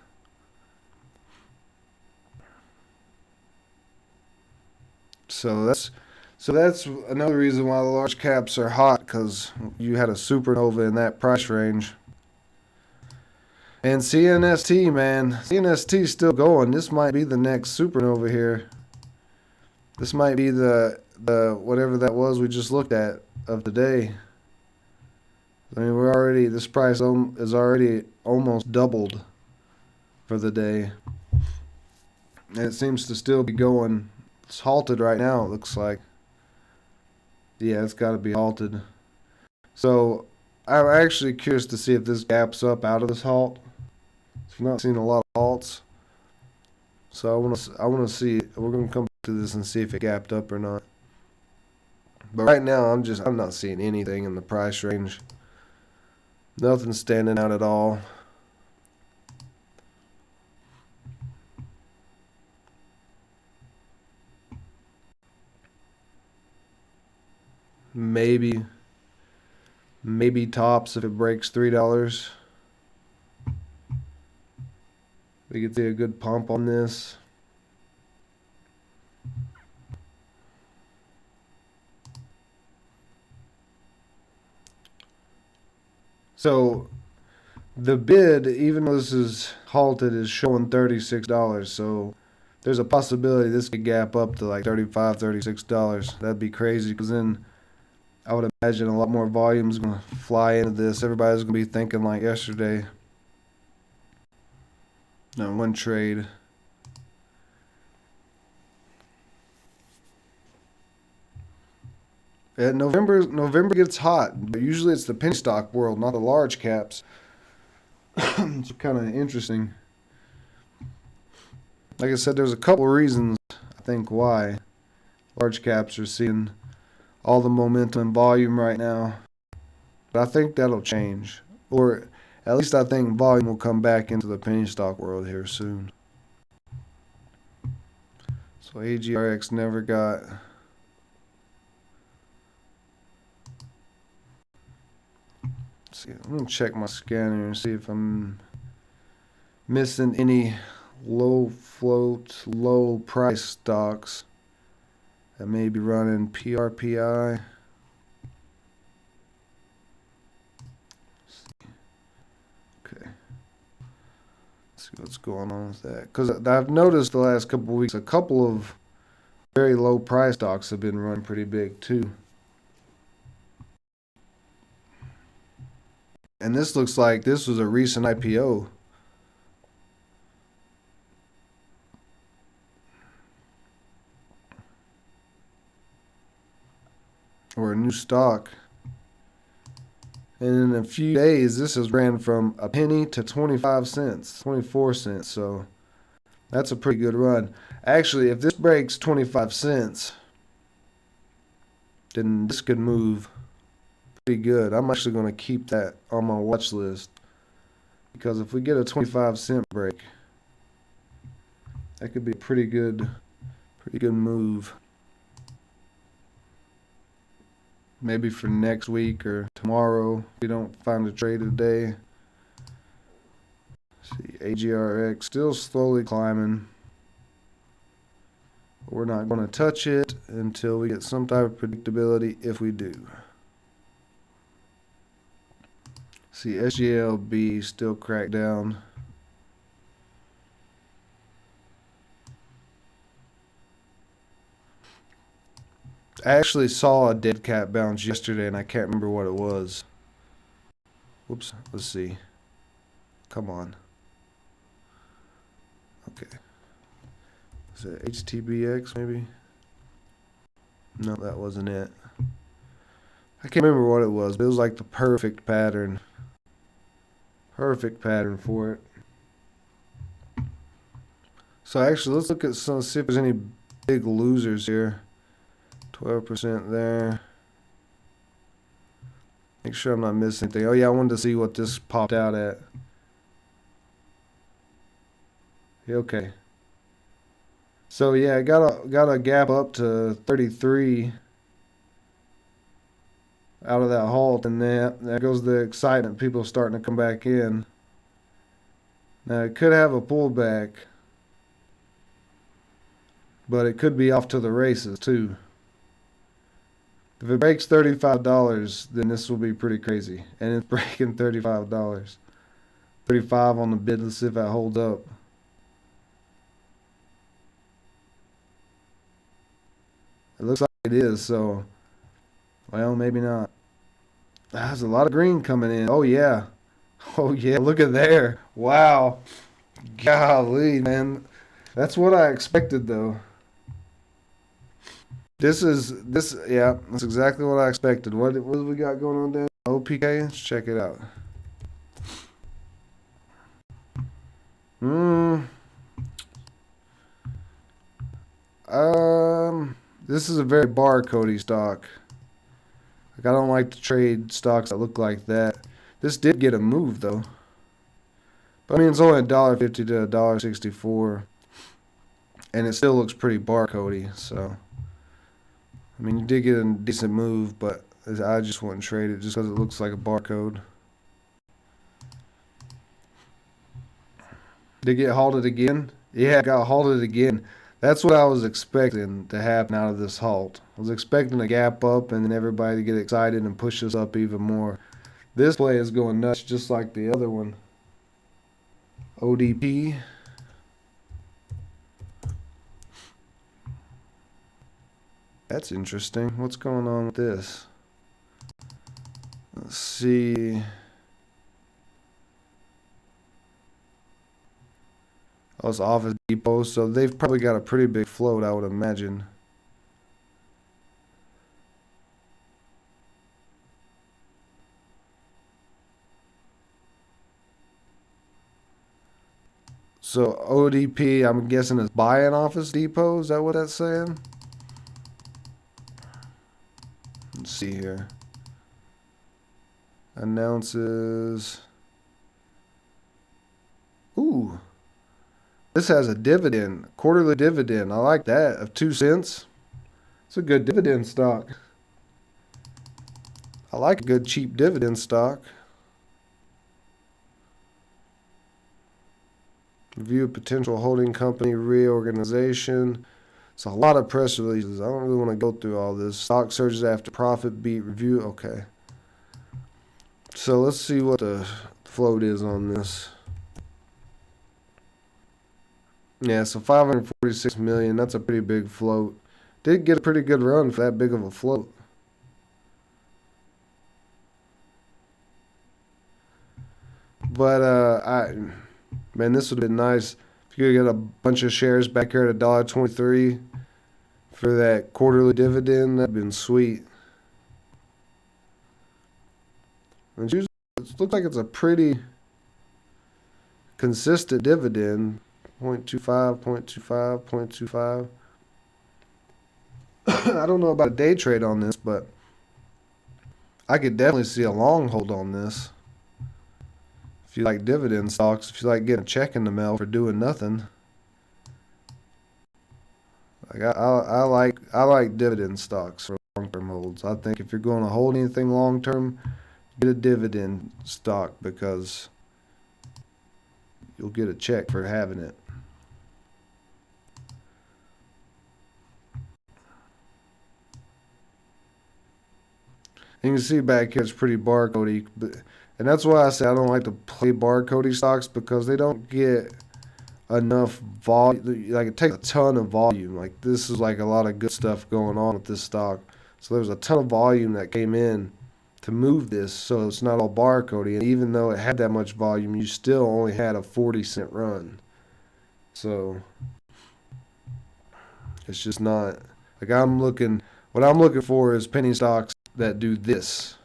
A: So that's another reason why the large caps are hot because you had a supernova in that price range. And CNST, man, CNST still going. This might be the next supernova here. This might be the whatever that was we just looked at of the day. I mean, this price is already almost doubled for the day, and it seems to still be going. It's halted right now. It looks like. Yeah, it's got to be halted. So I'm actually curious to see if this gaps up out of this halt. I've not seen a lot of halts, so I want to see. We're gonna come back to this and see if it gapped up or not. But right now, I'm not seeing anything in the price range. Nothing standing out at all. Maybe tops if it breaks $3. We could see a good pump on this. So the bid, even though this is halted, is showing $36. So there's a possibility this could gap up to like $35, $36. That'd be crazy because then I would imagine a lot more volume is going to fly into this. Everybody's going to be thinking like yesterday. No, one trade. And November gets hot, but usually it's the penny stock world, not the large caps. It's kind of interesting. Like I said, there's a couple of reasons I think why large caps are seeing all the momentum and volume right now. But I think that'll change. Or at least I think volume will come back into the penny stock world here soon. So AGRX never got. Let's see, I'm going to check my scanner and see if I'm missing any low float, low price stocks that may be running PRPI. Okay. Let's see what's going on with that. Because I've noticed the last couple of weeks, a couple of very low price stocks have been running pretty big too. And this looks like this was a recent IPO. Or a new stock. And in a few days, this has ran from a penny to 25 cents, 24 cents. So that's a pretty good run. Actually, if this breaks 25 cents, then this could move pretty good. I'm actually going to keep that on my watch list. Because if we get a 25-cent break, that could be a pretty good move. maybe for next week or tomorrow if we don't find a trade today. See, AGRX still slowly climbing. We're not going to touch it until we get some type of predictability if we do. See, SGLB still cracked down. I actually saw a dead cat bounce yesterday and I can't remember what it was. Whoops, let's see. Come on. Okay. Is it HTBX maybe? No, that wasn't it. I can't remember what it was, but it was like the perfect pattern. Perfect pattern for it. So actually, let's look at some, see if there's any big losers here. 12% there. Make sure I'm not missing anything. Oh yeah, I wanted to see what this popped out at. Okay. So yeah, got a gap up to 33 out of that halt, and then there goes the excitement. People starting to come back in. Now it could have a pullback, but it could be off to the races too. If it breaks $35, then this will be pretty crazy, and it's breaking $35. 35 on the bid. Let's see if that holds up. It looks like it is, so, well, maybe not. There's a lot of green coming in. Oh, yeah. Oh, yeah. Look at there. Wow. Golly, man. That's what I expected, though. Yeah, that's exactly what I expected. What do we got going on there? OPK? Let's check it out. This is a very barcodey stock. Like, I don't like to trade stocks that look like that. This did get a move though. But I mean, it's only $1.50 to $1.64, and it still looks pretty barcodey. So, I mean, you did get a decent move, but I just wouldn't trade it just because it looks like a barcode. Did it get halted again? Yeah, it got halted again. That's what I was expecting to happen out of this halt. I was expecting a gap up and then everybody to get excited and push us up even more. This play is going nuts just like the other one. ODP. That's interesting. What's going on with this? Let's see. Oh, it's Office Depot, so they've probably got a pretty big float, I would imagine. So ODP, I'm guessing is buying Office Depot. Is that what that's saying? Let's see here. Announces. Ooh. This has a dividend, quarterly dividend. I like that, of 2 cents. It's a good dividend stock. I like a good cheap dividend stock. Review potential holding company reorganization. It's a lot of press releases. I don't really want to go through all this. Stock surges after profit beat review. Okay. So let's see what the float is on this. Yeah, so 546 million. That's a pretty big float. Did get a pretty good run for that big of a float. But man, this would have been nice if you could get a bunch of shares back here at $1.23 for that quarterly dividend. That'd been sweet. And usually, it looks like it's a pretty consistent dividend. 0.25, 0.25, 0.25. I don't know about a day trade on this, but I could definitely see a long hold on this. If you like dividend stocks, if you like getting a check in the mail for doing nothing, like I like dividend stocks. long-term holds. I think if you're going to hold anything long-term, get a dividend stock because you'll get a check for having it. You can see back here it's pretty barcodey, and that's why I say I don't like to play barcodey stocks because they don't get enough volume. Like it takes a ton of volume. Like this is like a lot of good stuff going on with this stock. So there's a ton of volume that came in to move this, so it's not all barcodey. And even though it had that much volume, you still only had a 40-cent run. So it's just not like I'm looking. What I'm looking for is penny stocks that do this.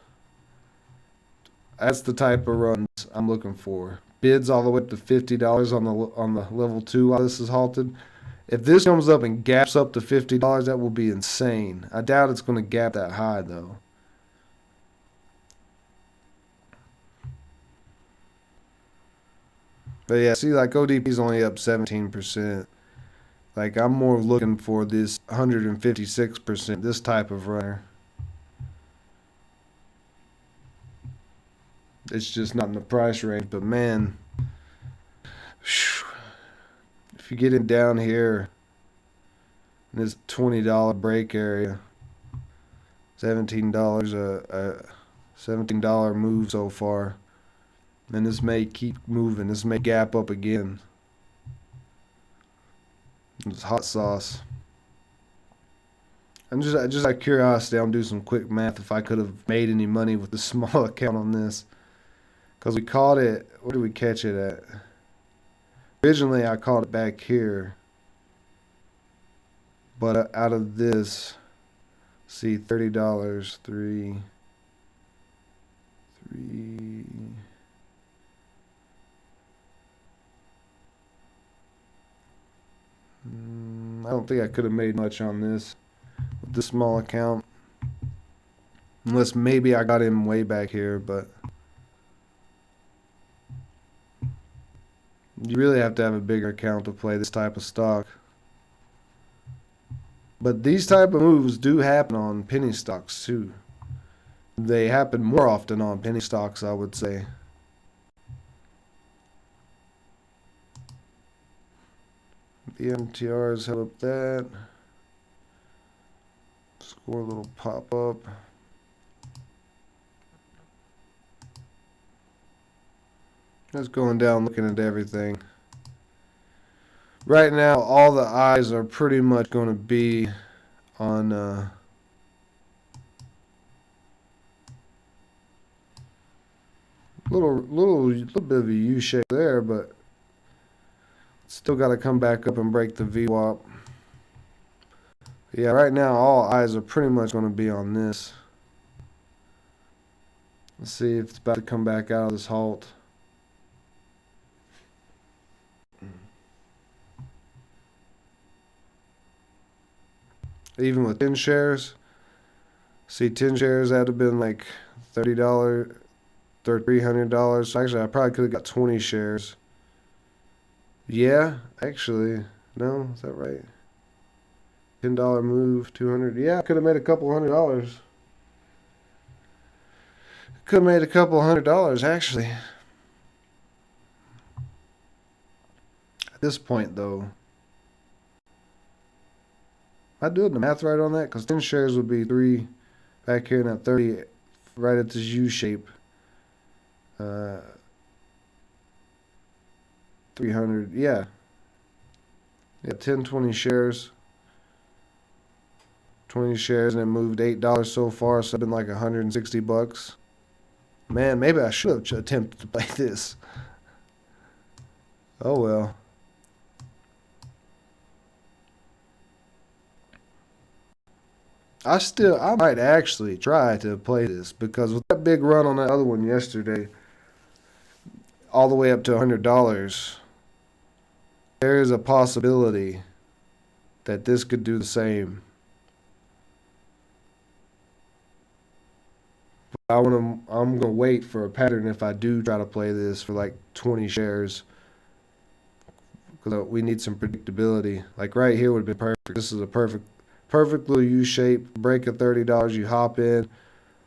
A: That's the type of runs I'm looking for. Bids all the way up to $50 on the level 2 while this is halted. If this comes up and gaps up to $50, that will be insane. I doubt it's going to gap that high though. But yeah, see, like ODP's only up 17%. Like I'm more looking for this 156%, this type of runner. It's just not in the price range, but man, if you get it down here in this $20 break area, $17 a $17 move so far, and this may keep moving. This may gap up again. It's hot sauce. I'm just out of curiosity, I'm doing some quick math if I could have made any money with the small account on this. Because we caught it, where did we catch it at? Originally, I caught it back here. But out of this, see, $30, three. I don't think I could have made much on this with this small account. Unless maybe I got in way back here, but you really have to have a bigger account to play this type of stock. But these type of moves do happen on penny stocks too. They happen more often on penny stocks, I would say. The MTRs held up that. Score a little pop up. Just going down looking at everything. Right now, all the eyes are pretty much going to be on little bit of a U shape there, but still got to come back up and break the VWAP. Yeah, right now all eyes are pretty much going to be on this. Let's see if it's about to come back out of this halt. Even with 10 shares, see 10 shares that'd have been like $30, $300. Actually, I probably could have got 20 shares. Yeah, actually, no, is that right? $10 move, 200. Yeah, I could have made a couple $100. Could have made a couple $100 actually. At this point, though, am I doing the math right on that? Because 10 shares would be 3 back here in that 30, right at this U shape. 300, yeah. Yeah, 10, 20 shares. 20 shares and it moved $8 so far, so it's been like $160. Man, maybe I should have attempted to play this. Oh well. I might actually try to play this because with that big run on that other one yesterday, all the way up to $100, there is a possibility that this could do the same. I'm gonna wait for a pattern if I do try to play this for like 20 shares because we need some predictability. Like right here would be perfect. This is a perfect Perfect little U shape, break of $30. You hop in,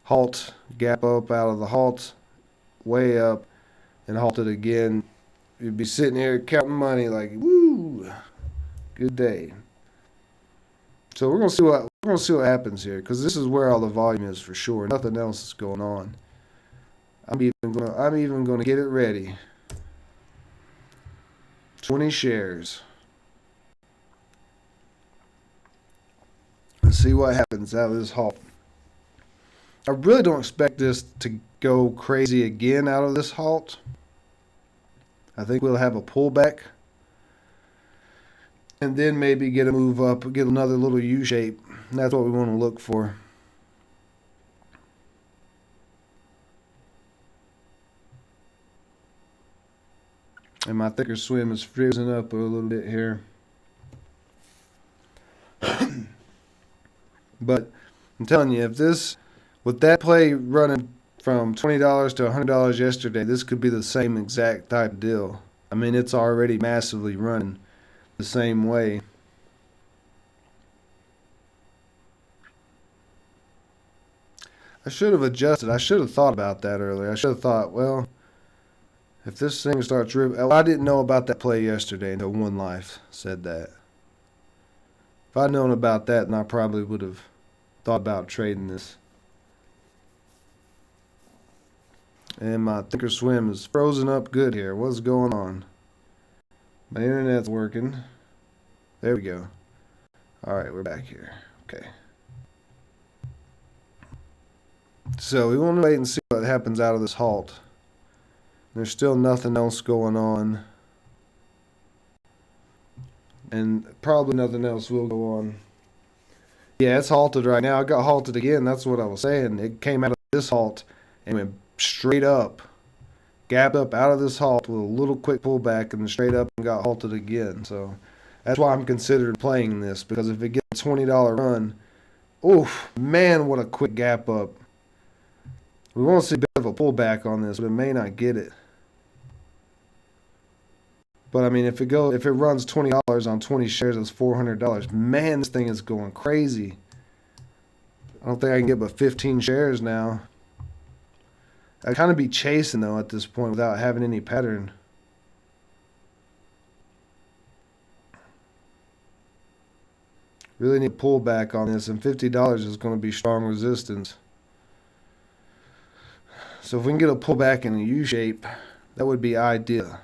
A: halt, gap up out of the halt, way up, and halt it again. You'd be sitting here counting money like, woo, good day. So we're gonna see what happens here, because this is where all the volume is for sure. Nothing else is going on. I'm even gonna get it ready. 20 shares. Let's see what happens out of this halt. I really don't expect this to go crazy again out of this halt. I think we'll have a pullback. And then maybe get a move up, get another little U shape. And that's what we want to look for. And my thicker swim is frozen up a little bit here. But I'm telling you, if this, with that play running from $20 to $100 yesterday, this could be the same exact type of deal. I mean, it's already massively running the same way. I should have adjusted. I should have thought about that earlier. I should have thought, well, if this thing starts ripping, I didn't know about that play yesterday until One Life said that. If I'd known about that, then I probably would have thought about trading this. And my thinkorswim is frozen up good here. What's going on? My internet's working. There we go. Alright, we're back here. Okay. So we want to wait and see what happens out of this halt. There's still nothing else going on. And probably nothing else will go on. Yeah, it's halted right now. It got halted again. That's what I was saying. It came out of this halt and went straight up. Gapped up out of this halt with a little quick pullback and then straight up and got halted again. So that's why I'm considering playing this. Because if it gets a $20 run, oof, man, what a quick gap up. We want to see a bit of a pullback on this, but it may not get it. But I mean, if it runs $20 on 20 shares, that's $400. Man, this thing is going crazy. I don't think I can get but 15 shares now. I'd kind of be chasing though at this point without having any pattern. Really need to pull back on this, and $50 is going to be strong resistance. So if we can get a pullback in a U shape, that would be ideal.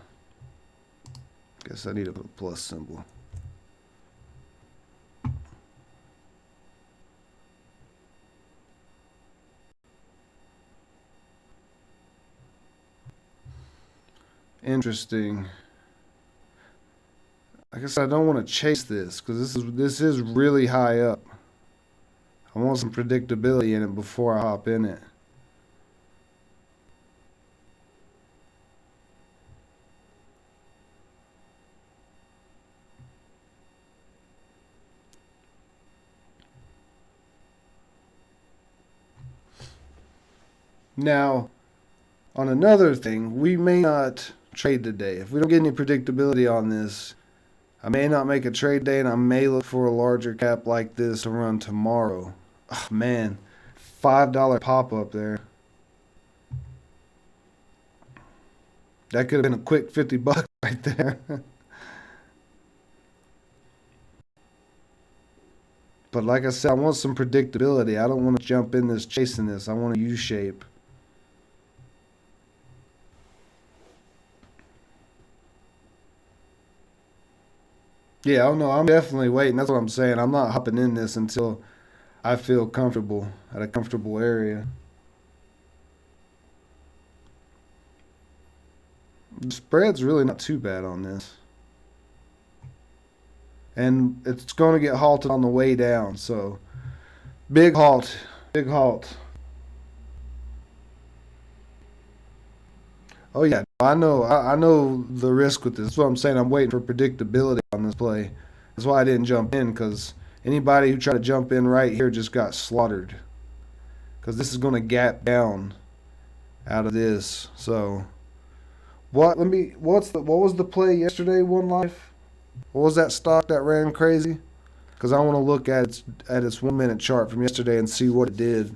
A: Guess I need to put a plus symbol. Interesting. I guess I don't want to chase this because this is really high up. I want some predictability in it before I hop in it. Now, on another thing, we may not trade today. If we don't get any predictability on this, I may not make a trade day, and I may look for a larger cap like this to run tomorrow. Oh, man, $5 pop up there. That could have been a quick $50 right there. But like I said, I want some predictability. I don't want to jump in this chasing this. I want a U shape. Yeah, oh no, I'm definitely waiting. That's what I'm saying. I'm not hopping in this until I feel comfortable at a comfortable area. The spread's really not too bad on this. And it's going to get halted on the way down. So, big halt. Big halt. Oh yeah, I know the risk with this. That's what I'm saying. I'm waiting for predictability on this play. That's why I didn't jump in, because anybody who tried to jump in right here just got slaughtered. Because this is going to gap down out of this. So, what was the play yesterday? One Life. What was that stock that ran crazy? because I want to look at its 1 minute chart from yesterday and see what it did.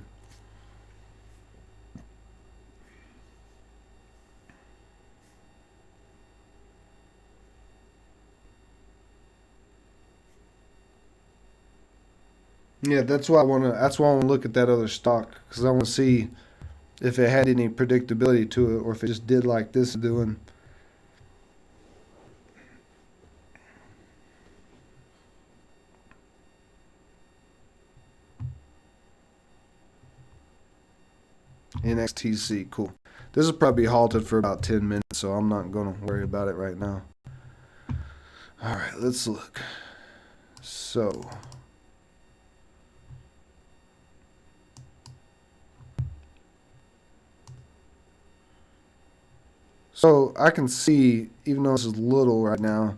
A: Yeah, that's why I want to. That's why I want to look at that other stock, because I want to see if it had any predictability to it, or if it just did like this is doing. NXTC, cool. This will probably be halted for about 10 minutes, so I'm not going to worry about it right now. All right, let's look. So, I can see, even though this is little right now,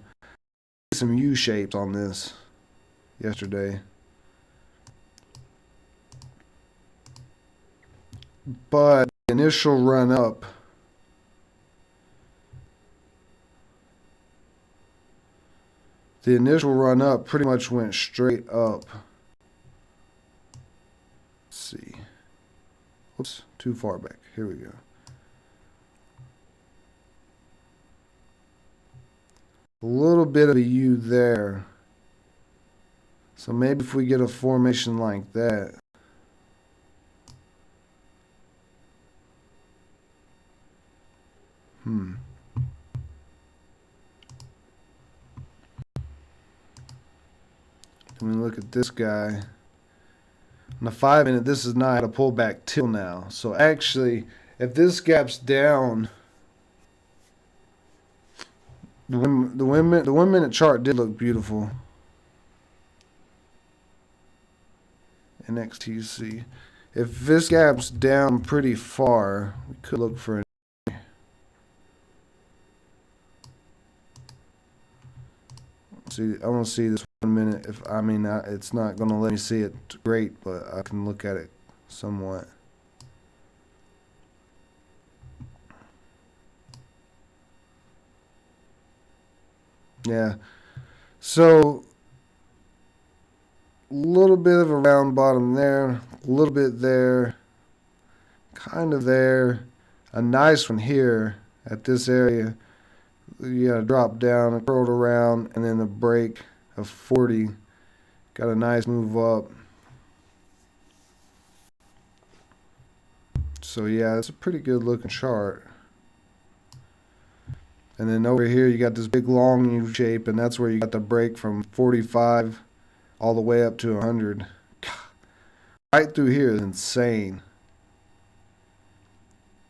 A: some U shapes on this yesterday. But the initial run up, pretty much went straight up. Let's see. Whoops, too far back. Here we go. A little bit of a U there. So maybe if we get a formation like that. Let me look at this guy. On the 5 minute, this is not a pullback till now. So actually, if this gap's down, the 1 minute chart did look beautiful. NXTC. If this gap's down pretty far, we could look for an. See, I want to see this 1 minute. It's not going to let me see it great, but I can look at it somewhat. Yeah. So, a little bit of a round bottom there, a little bit there, kind of there, a nice one here at this area. You got to drop down, curled around, and then a break of 40. Got a nice move up. So yeah, it's a pretty good looking chart. And then over here you got this big long U shape, and that's where you got the break from 45 all the way up to 100. Right through here is insane.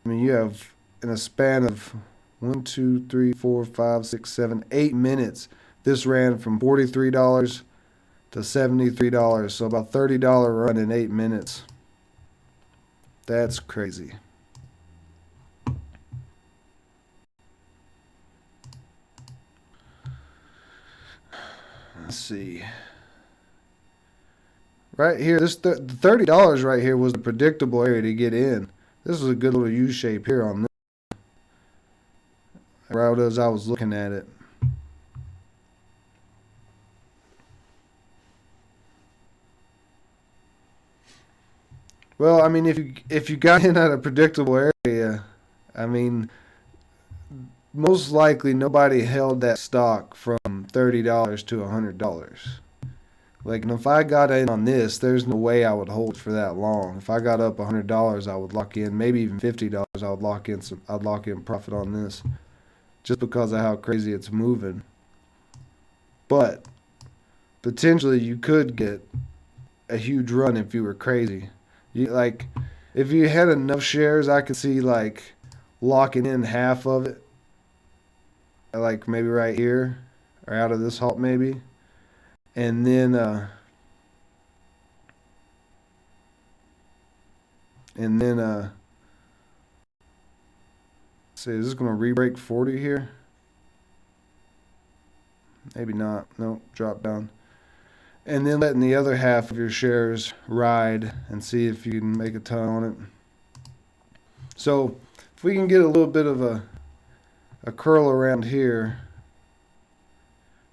A: I mean, you have in a span of 1, 2, 3, 4, 5, 6, 7, 8 minutes. This ran from $43 to $73, so about $30 run in 8 minutes. That's crazy. Let's see. Right here, this the $30 right here was a predictable area to get in. This was a good little U shape here on this. Right as I was looking at it. Well, I mean, if you got in at a predictable area, I mean, most likely nobody held that stock from $30 to $100. Like, if I got in on this, there's no way I would hold for that long. If I got up $100, I would lock in, maybe even $50. I'd lock in profit on this, just because of how crazy it's moving. But potentially, you could get a huge run if you were crazy. If you had enough shares, I could see like locking in half of it, like maybe right here or out of this halt maybe, and then see, is this gonna re-break 40 here? Maybe not. Nope, drop down. And then letting the other half of your shares ride and see if you can make a ton on it. So if we can get a little bit of a curl around here,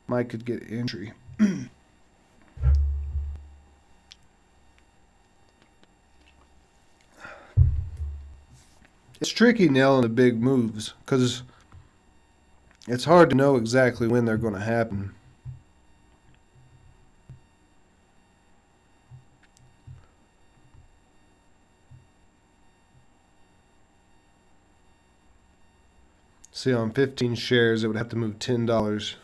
A: Mike could get entry. It's tricky nailing the big moves because it's hard to know exactly when they're going to happen. See, on 15 shares, it would have to move $10.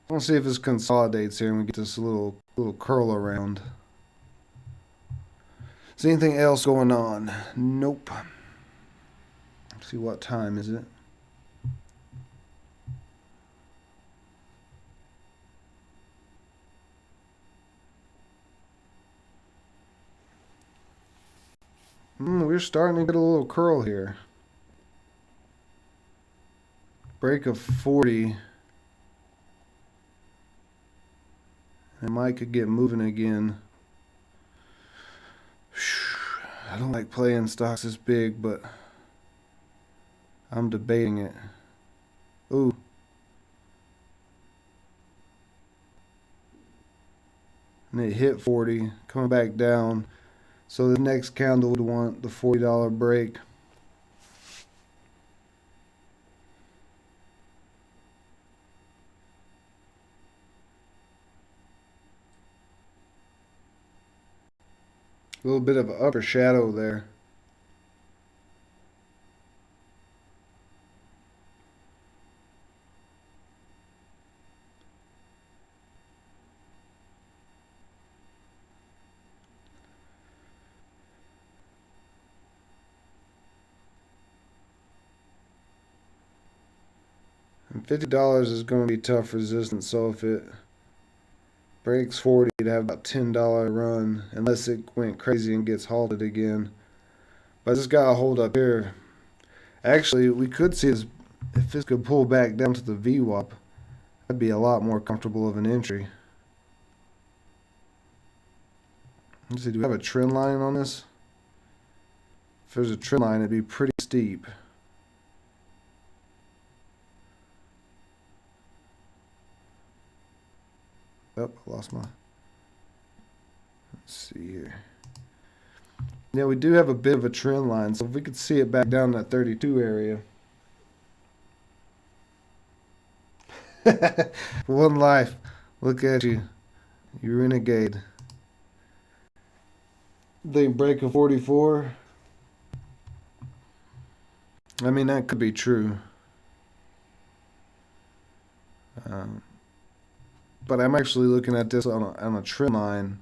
A: I want to see if this consolidates here and we get this little curl around. Is anything else going on? Nope. Let's see, what time is it? We're starting to get a little curl here. Break of 40. And Mike could get moving again. I don't like playing stocks this big, but I'm debating it. Ooh. And it hit 40, coming back down. So the next candle would want the $40 break. A little bit of an upper shadow there. And $50 is going to be tough resistance, so if it breaks 40, it'd have about $10 run, unless it went crazy and gets halted again. But this got a hold up here. Actually, we could see this, if this could pull back down to the VWAP, that'd be a lot more comfortable of an entry. Let's see, do we have a trend line on this? If there's a trend line, it'd be pretty steep. Oh, I lost my... Let's see here. Yeah, we do have a bit of a trend line, so if we could see it back down in that 32 area. One life. Look at you. You renegade. Think break of 44? I mean, that could be true. But I'm actually looking at this on a trend line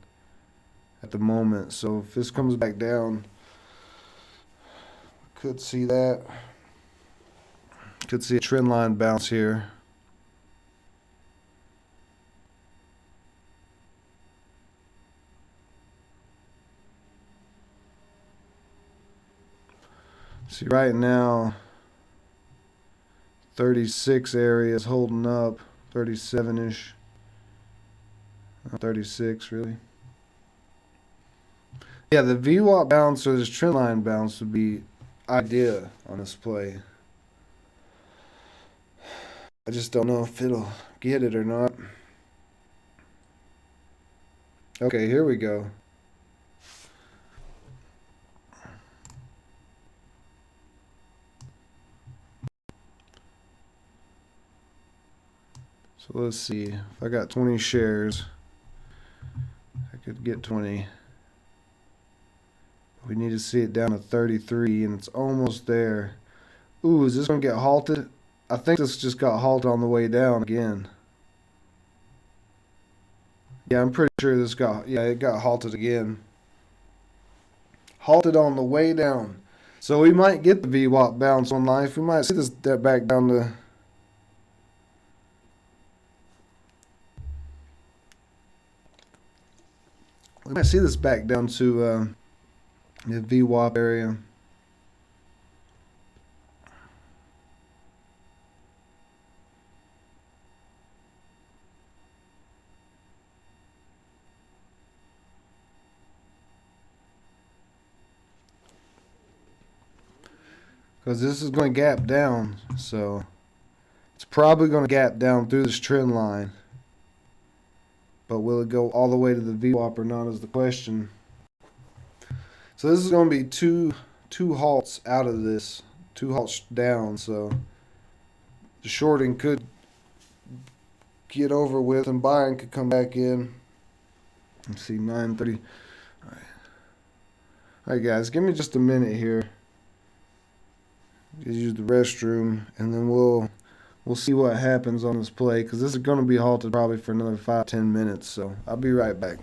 A: at the moment. So if this comes back down, could see that. Could see a trend line bounce here. See, right now, 36 area is holding up, 37-ish. 36, really. Yeah, the VWAP bounce or this trend line bounce would be ideal on this play. I just don't know if it'll get it or not. Okay, here we go. So let's see. If I got 20 shares, I could get 20. We need to see it down to 33, and it's almost there. Ooh, is this going to get halted? I think this just got halted on the way down again. Yeah, I'm pretty sure this got, yeah, it got halted again. Halted on the way down. So we might get the VWAP bounce on life. We might see this step back down to... We might see this back down to the VWAP area. because this is going to gap down. So it's probably going to gap down through this trend line. But will it go all the way to the VWAP or not is the question. So this is going to be two halts out of this, 2 halts down. So the shorting could get over with and buying could come back in. Let's see, 9:30. All right, guys, give me just a minute here. Just use the restroom, and then we'll see what happens on this play, because this is going to be halted probably for another 5-10 minutes. So I'll be right back.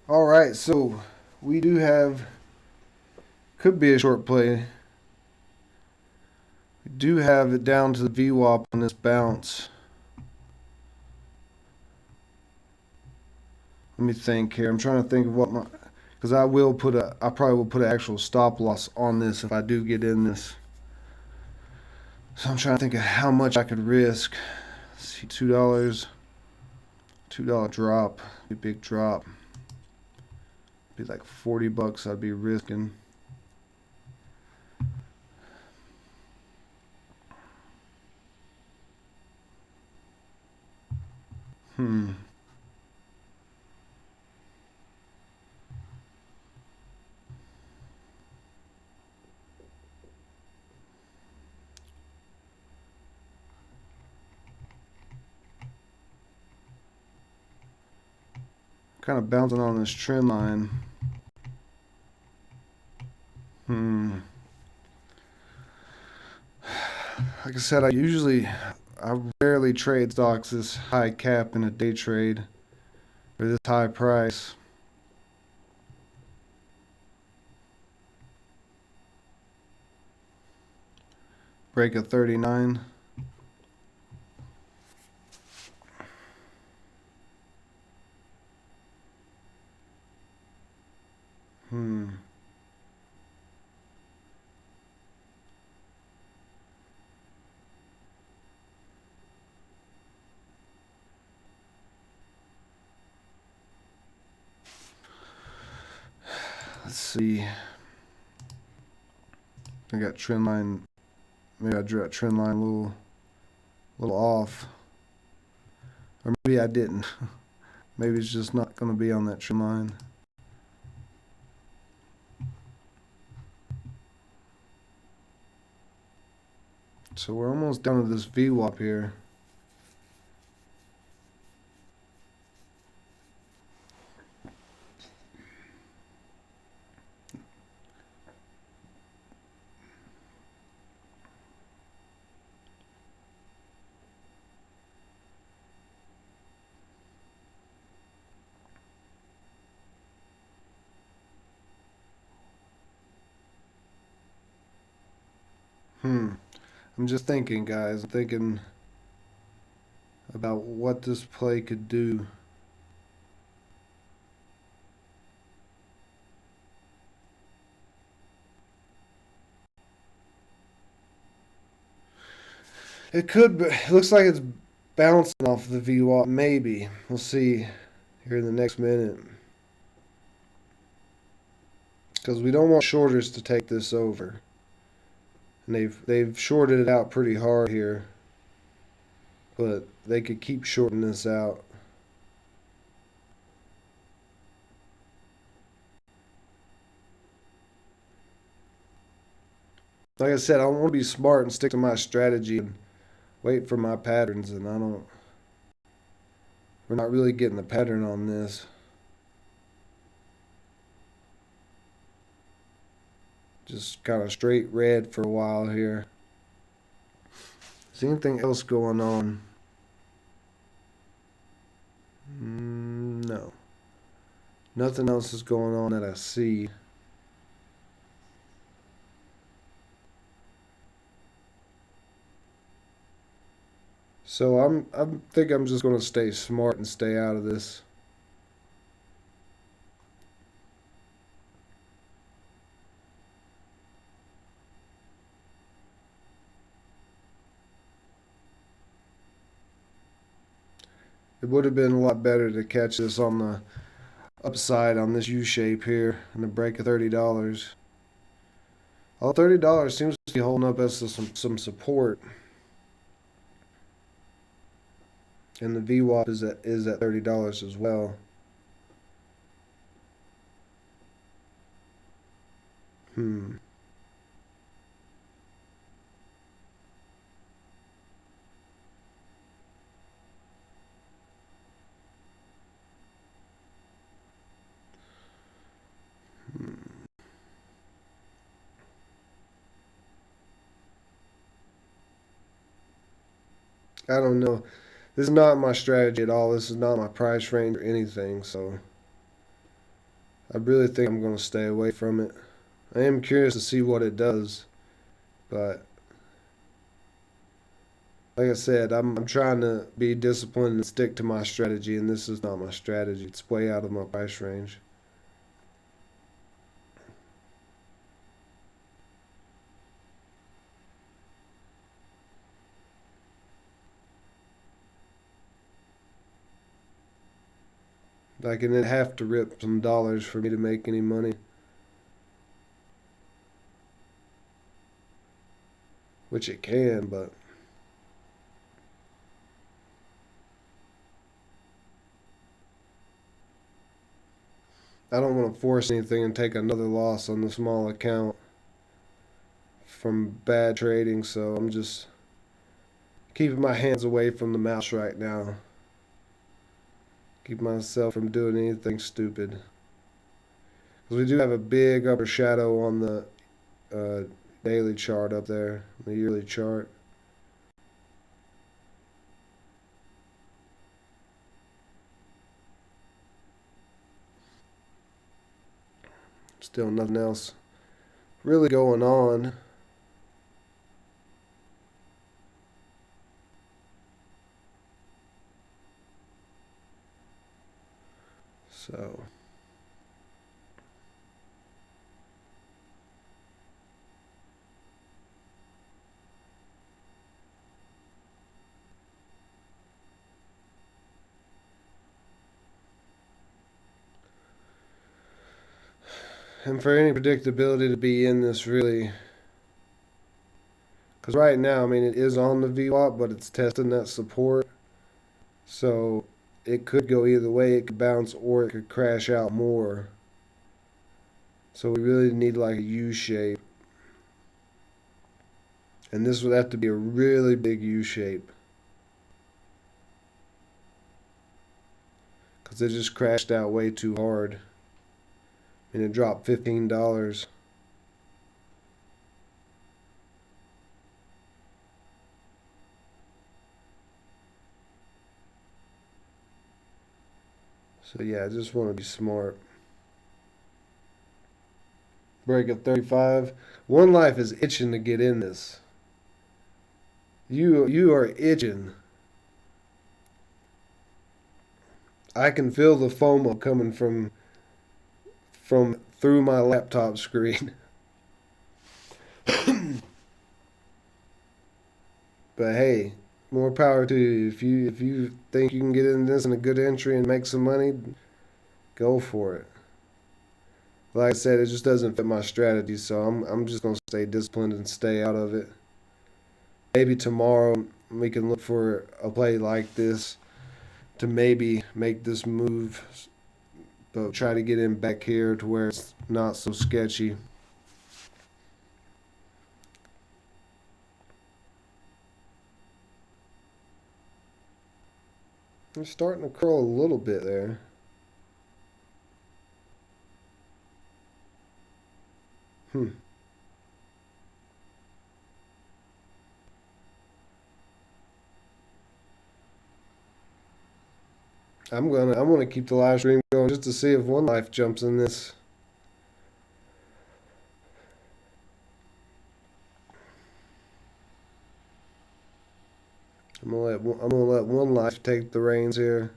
A: All right, so we do have, could be a short play. We do have it down to the VWAP on this bounce. Let me think here. I'm trying to think of what my, because I probably will put an actual stop loss on this if I do get in this. So I'm trying to think of how much I could risk. Let's see, $2 drop, a big drop. Be like 40 bucks I'd be risking. Hmm. Kind of bouncing on this trend line. Like I said, I rarely trade stocks this high cap in a day trade or this high price. Break at 39. Hmm. Let's see. I got trend line. Maybe I drew that trend line a little off, or maybe I didn't. Maybe it's just not going to be on that trend line. So we're almost done with this VWAP here. I'm just thinking, guys. I'm thinking about what this play could do. It could be. It looks like it's bouncing off the VWAP. Maybe. We'll see here in the next minute. Because we don't want shorters to take this over. And they've shorted it out pretty hard here. But they could keep shorting this out. Like I said, I want to be smart and stick to my strategy and wait for my patterns, and we're not really getting the pattern on this. Just kind of straight red for a while here. Is anything else going on? No. Nothing else is going on that I see. So I think I'm just going to stay smart and stay out of this. It would have been a lot better to catch this on the upside on this U shape here and the break of $30. All $30 seems to be holding up as some support. And the VWAP is at $30 as well. I don't know. This is not my strategy at all. This is not my price range or anything. So I really think I'm going to stay away from it. I am curious to see what it does. But like I said, I'm trying to be disciplined and stick to my strategy. And this is not my strategy. It's way out of my price range. Like, and it'd have to rip some dollars for me to make any money, which it can, but I don't want to force anything and take another loss on the small account from bad trading, so I'm just keeping my hands away from the mouse right now. Keep myself from doing anything stupid. Because we do have a big upper shadow on the daily chart up there, the yearly chart. Still nothing else really going on. So and for any predictability to be in this, really, because right now, I mean, it is on the VWAP, but it's testing that support. So it could go either way. It could bounce or it could crash out more. So we really need like a U shape. And this would have to be a really big U shape. Because it just crashed out way too hard. And it dropped $15. So yeah, I just want to be smart. Break of 35. One Life is itching to get in this. You are itching. I can feel the FOMO coming from through my laptop screen. But hey, more power to you. If you think you can get in this in a good entry and make some money, go for it. Like I said, it just doesn't fit my strategy, so I'm just gonna stay disciplined and stay out of it. Maybe tomorrow we can look for a play like this to maybe make this move, but try to get in back here to where it's not so sketchy. I'm starting to curl a little bit there. Hmm. I'm gonna keep the live stream going just to see if One Life jumps in this. I'm gonna let One Life take the reins here.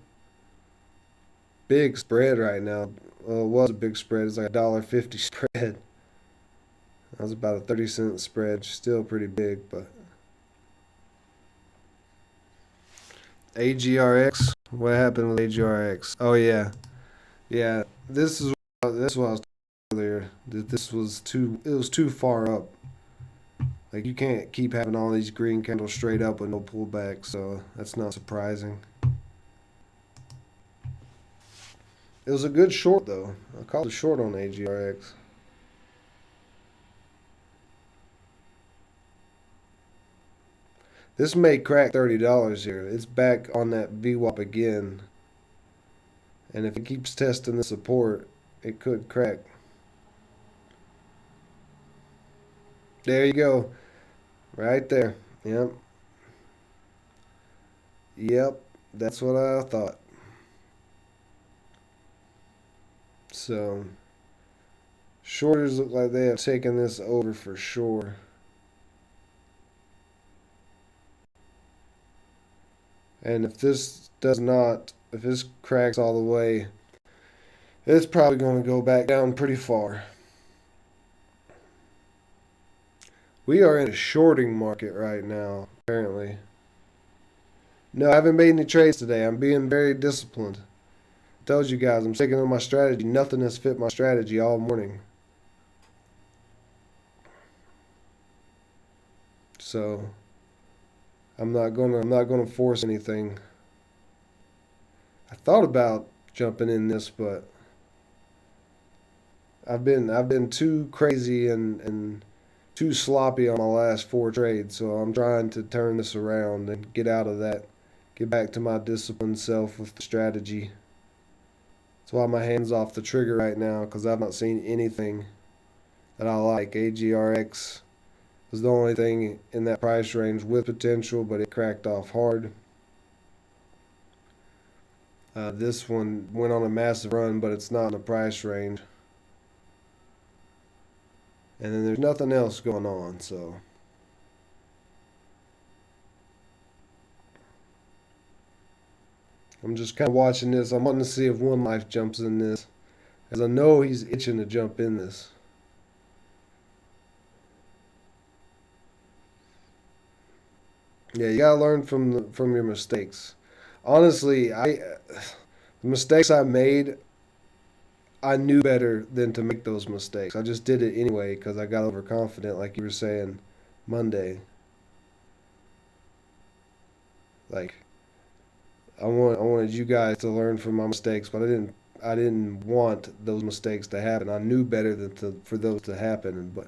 A: Big spread right now. Well, it was a big spread. It's like $1.50 spread. That was about a 30-cent spread. Still pretty big, but AGRX. What happened with AGRX? Oh yeah, yeah. This is what I was talking earlier. That this was too. It was too far up. Like you can't keep having all these green candles straight up with no pullback. So that's not surprising. It was a good short though. I called it short on AGRX. This may crack $30 here. It's back on that VWAP again. And if it keeps testing the support, it could crack. There you go. Right there. Yep. Yep. That's what I thought. So, shorters look like they have taken this over for sure. And if this does not, if this cracks all the way, it's probably going to go back down pretty far. We are in a shorting market right now, apparently. No, I haven't made any trades today. I'm being very disciplined. Tells you guys I'm sticking to my strategy. Nothing has fit my strategy all morning. So I'm not gonna force anything. I thought about jumping in this, but I've been too crazy and too sloppy on my last 4 trades, so I'm trying to turn this around and get out of that. Get back to my disciplined self with the strategy. That's why my hand's off the trigger right now, because I've not seen anything that I like. AGRX was the only thing in that price range with potential, but it cracked off hard. This one went on a massive run, but it's not in the price range. And then there's nothing else going on, so. I'm just kind of watching this. I'm wanting to see if One Life jumps in this, as I know he's itching to jump in this. Yeah, you gotta learn from your mistakes. Honestly, the mistakes I made, I knew better than to make those mistakes. I just did it anyway because I got overconfident, like you were saying Monday. Like I wanted you guys to learn from my mistakes, but I didn't want those mistakes to happen. I knew better than for those to happen, but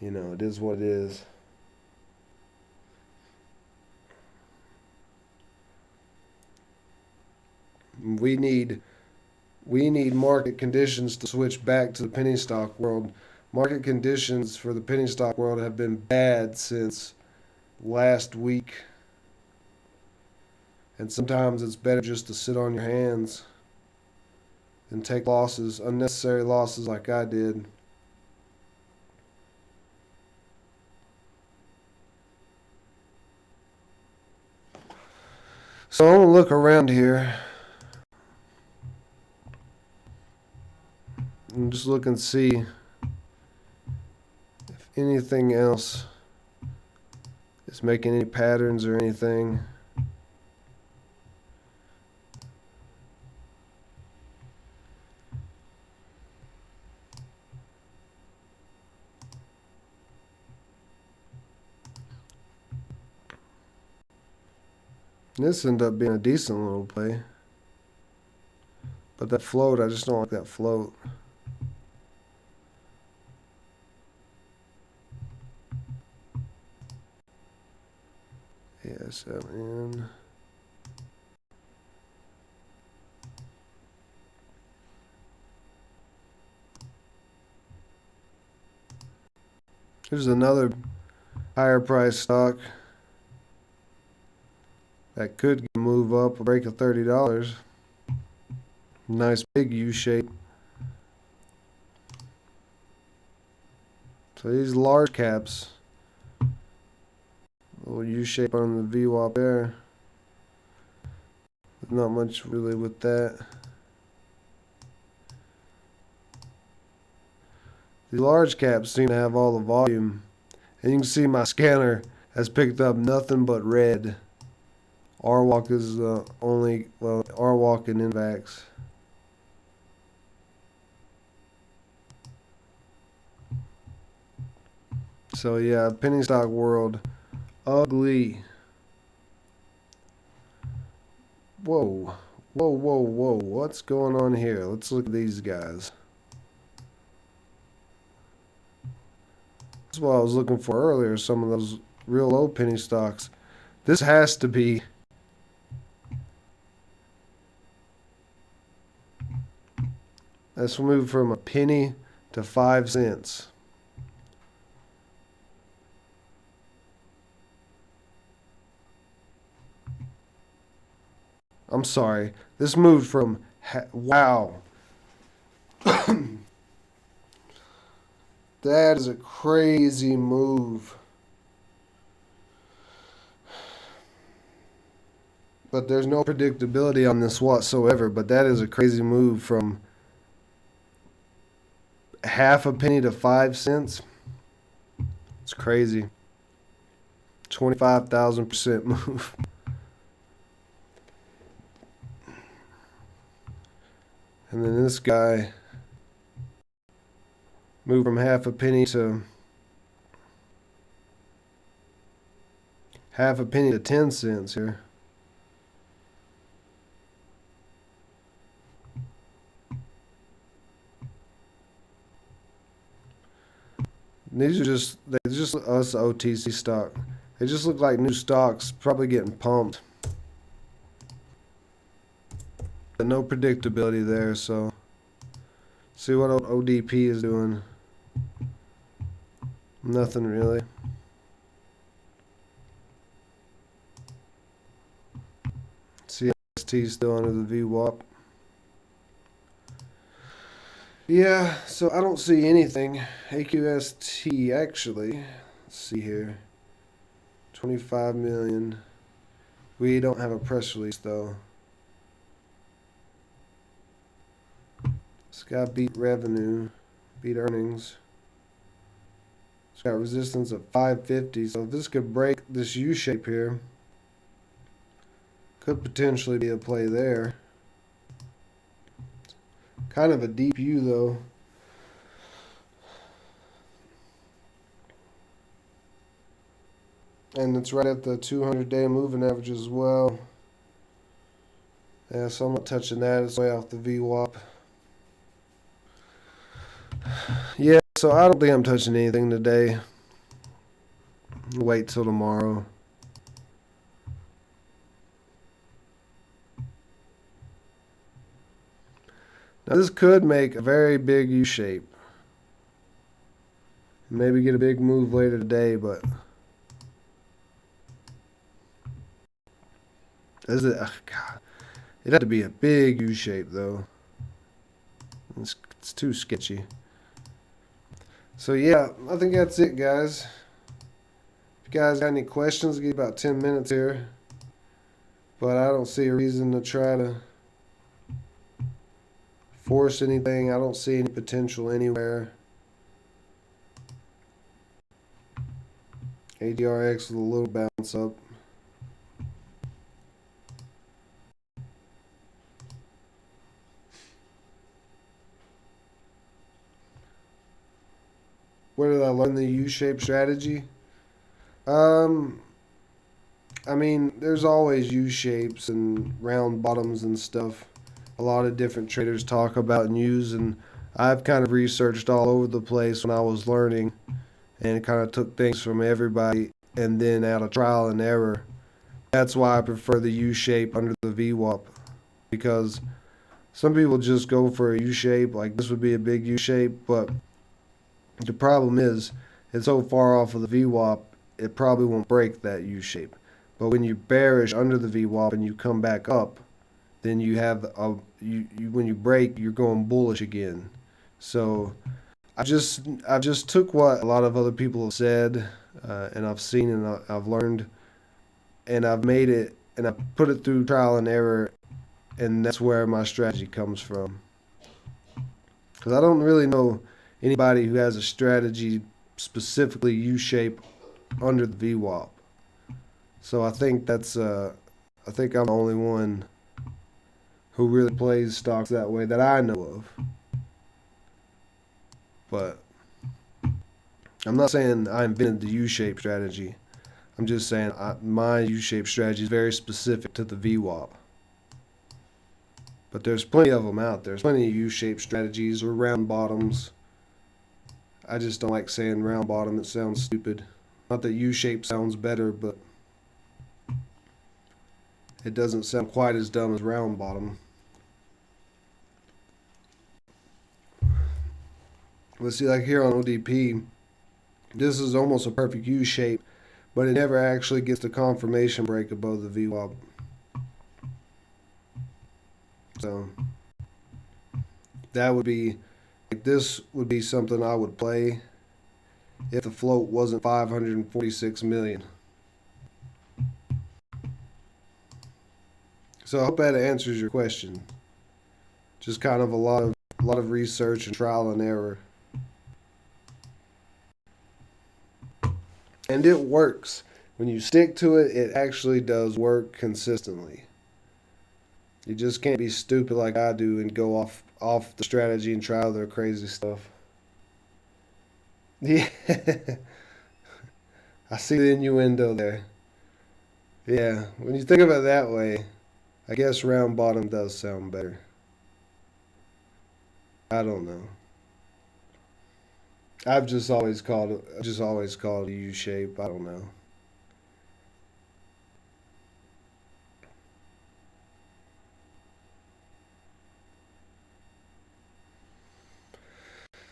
A: it is what it is. We need market conditions to switch back to the penny stock world. Market conditions for the penny stock world have been bad since last week. And sometimes it's better just to sit on your hands and take losses, unnecessary losses like I did. So I'm going to look around here and just look and see if anything else is making any patterns or anything. This ended up being a decent little play. But that float, I just don't like that float. ASLN. Here's another higher price stock that could move up, break of $30. Nice big U shape. So these large caps, little U shape on the VWAP there. Not much really with that. The large caps seem to have all the volume, and you can see my scanner has picked up nothing but red. RWalk is RWalk and Invax. So yeah, penny stock world, ugly. Whoa, whoa, whoa, whoa! What's going on here? Let's look at these guys. That's what I was looking for earlier. Some of those real low penny stocks. This has to be. Let's move from a penny to 5 cents. I'm sorry. This moved from wow. That is a crazy move. But there's no predictability on this whatsoever. But that is a crazy move from half a penny to 5 cents. It's crazy. 25,000% move. And then this guy moved from half a penny to 10 cents here. And these are just us OTC stock. They just look like new stocks, probably getting pumped. But no predictability there, so see what ODP is doing. Nothing really. CST still under the VWAP. Yeah, so I don't see anything. AQST actually, let's see here. 25 million. We don't have a press release though. It's got beat revenue, beat earnings. It's got resistance at 550. So if this could break this U shape here, could potentially be a play there. Kind of a deep U though. And it's right at the 200-day moving average as well. Yeah, so I'm not touching that. It's way off the VWAP. Yeah, so I don't think I'm touching anything today. Wait till tomorrow. Now this could make a very big U shape. Maybe get a big move later today, but is it? Oh God, it'd have to be a big U shape though. It's too sketchy. So yeah, I think that's it, guys. If you guys got any questions, I'll give you about 10 minutes here. But I don't see a reason to try to force anything. I don't see any potential anywhere. ADRX with a little bounce up. Where did I learn the U-shaped strategy? I mean, there's always U-shapes and round bottoms and stuff. A lot of different traders talk about and use, and I've kind of researched all over the place when I was learning and kind of took things from everybody and then out of trial and error. That's why I prefer the U-shape under the VWAP, because some people just go for a U-shape, like this would be a big U-shape, but the problem is it's so far off of the VWAP, it probably won't break that U-shape. But when you bearish under the VWAP and you come back up, then you have when you break, you're going bullish again. So I've just took what a lot of other people have said, and I've seen and I've learned, and I've made it and I put it through trial and error, and that's where my strategy comes from. Because I don't really know anybody who has a strategy specifically U-shape under the VWAP. So I think I'm the only one who really plays stocks that way that I know of. But I'm not saying I invented the U-shape strategy. I'm just saying my U-shape strategy is very specific to the VWAP. But there's plenty of them out there. There's plenty of U-shaped strategies or round bottoms. I just don't like saying round bottom. It sounds stupid. Not that U-shape sounds better, but it doesn't sound quite as dumb as round bottom. Let's see, like here on ODP, this is almost a perfect U-shape, but it never actually gets the confirmation break above the VWAP. So that would be, like, this would be something I would play if the float wasn't 546 million. So I hope that answers your question. Just kind of a lot of research and trial and error. And it works. When you stick to it, it actually does work consistently. You just can't be stupid like I do and go off off the strategy and try other crazy stuff. Yeah, I see the innuendo there. Yeah, when you think of it that way, I guess round bottom does sound better. I don't know. I've just always called it U shape. I don't know.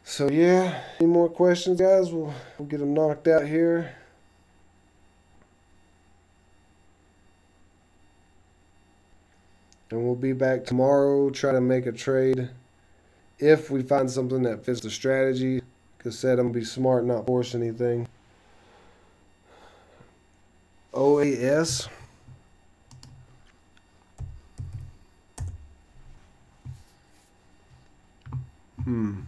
A: So yeah, any more questions, guys? We'll get them knocked out here, and we'll be back tomorrow. Try to make a trade if we find something that fits the strategy. Like I said, I'm gonna be smart, not force anything. OAS. Hmm.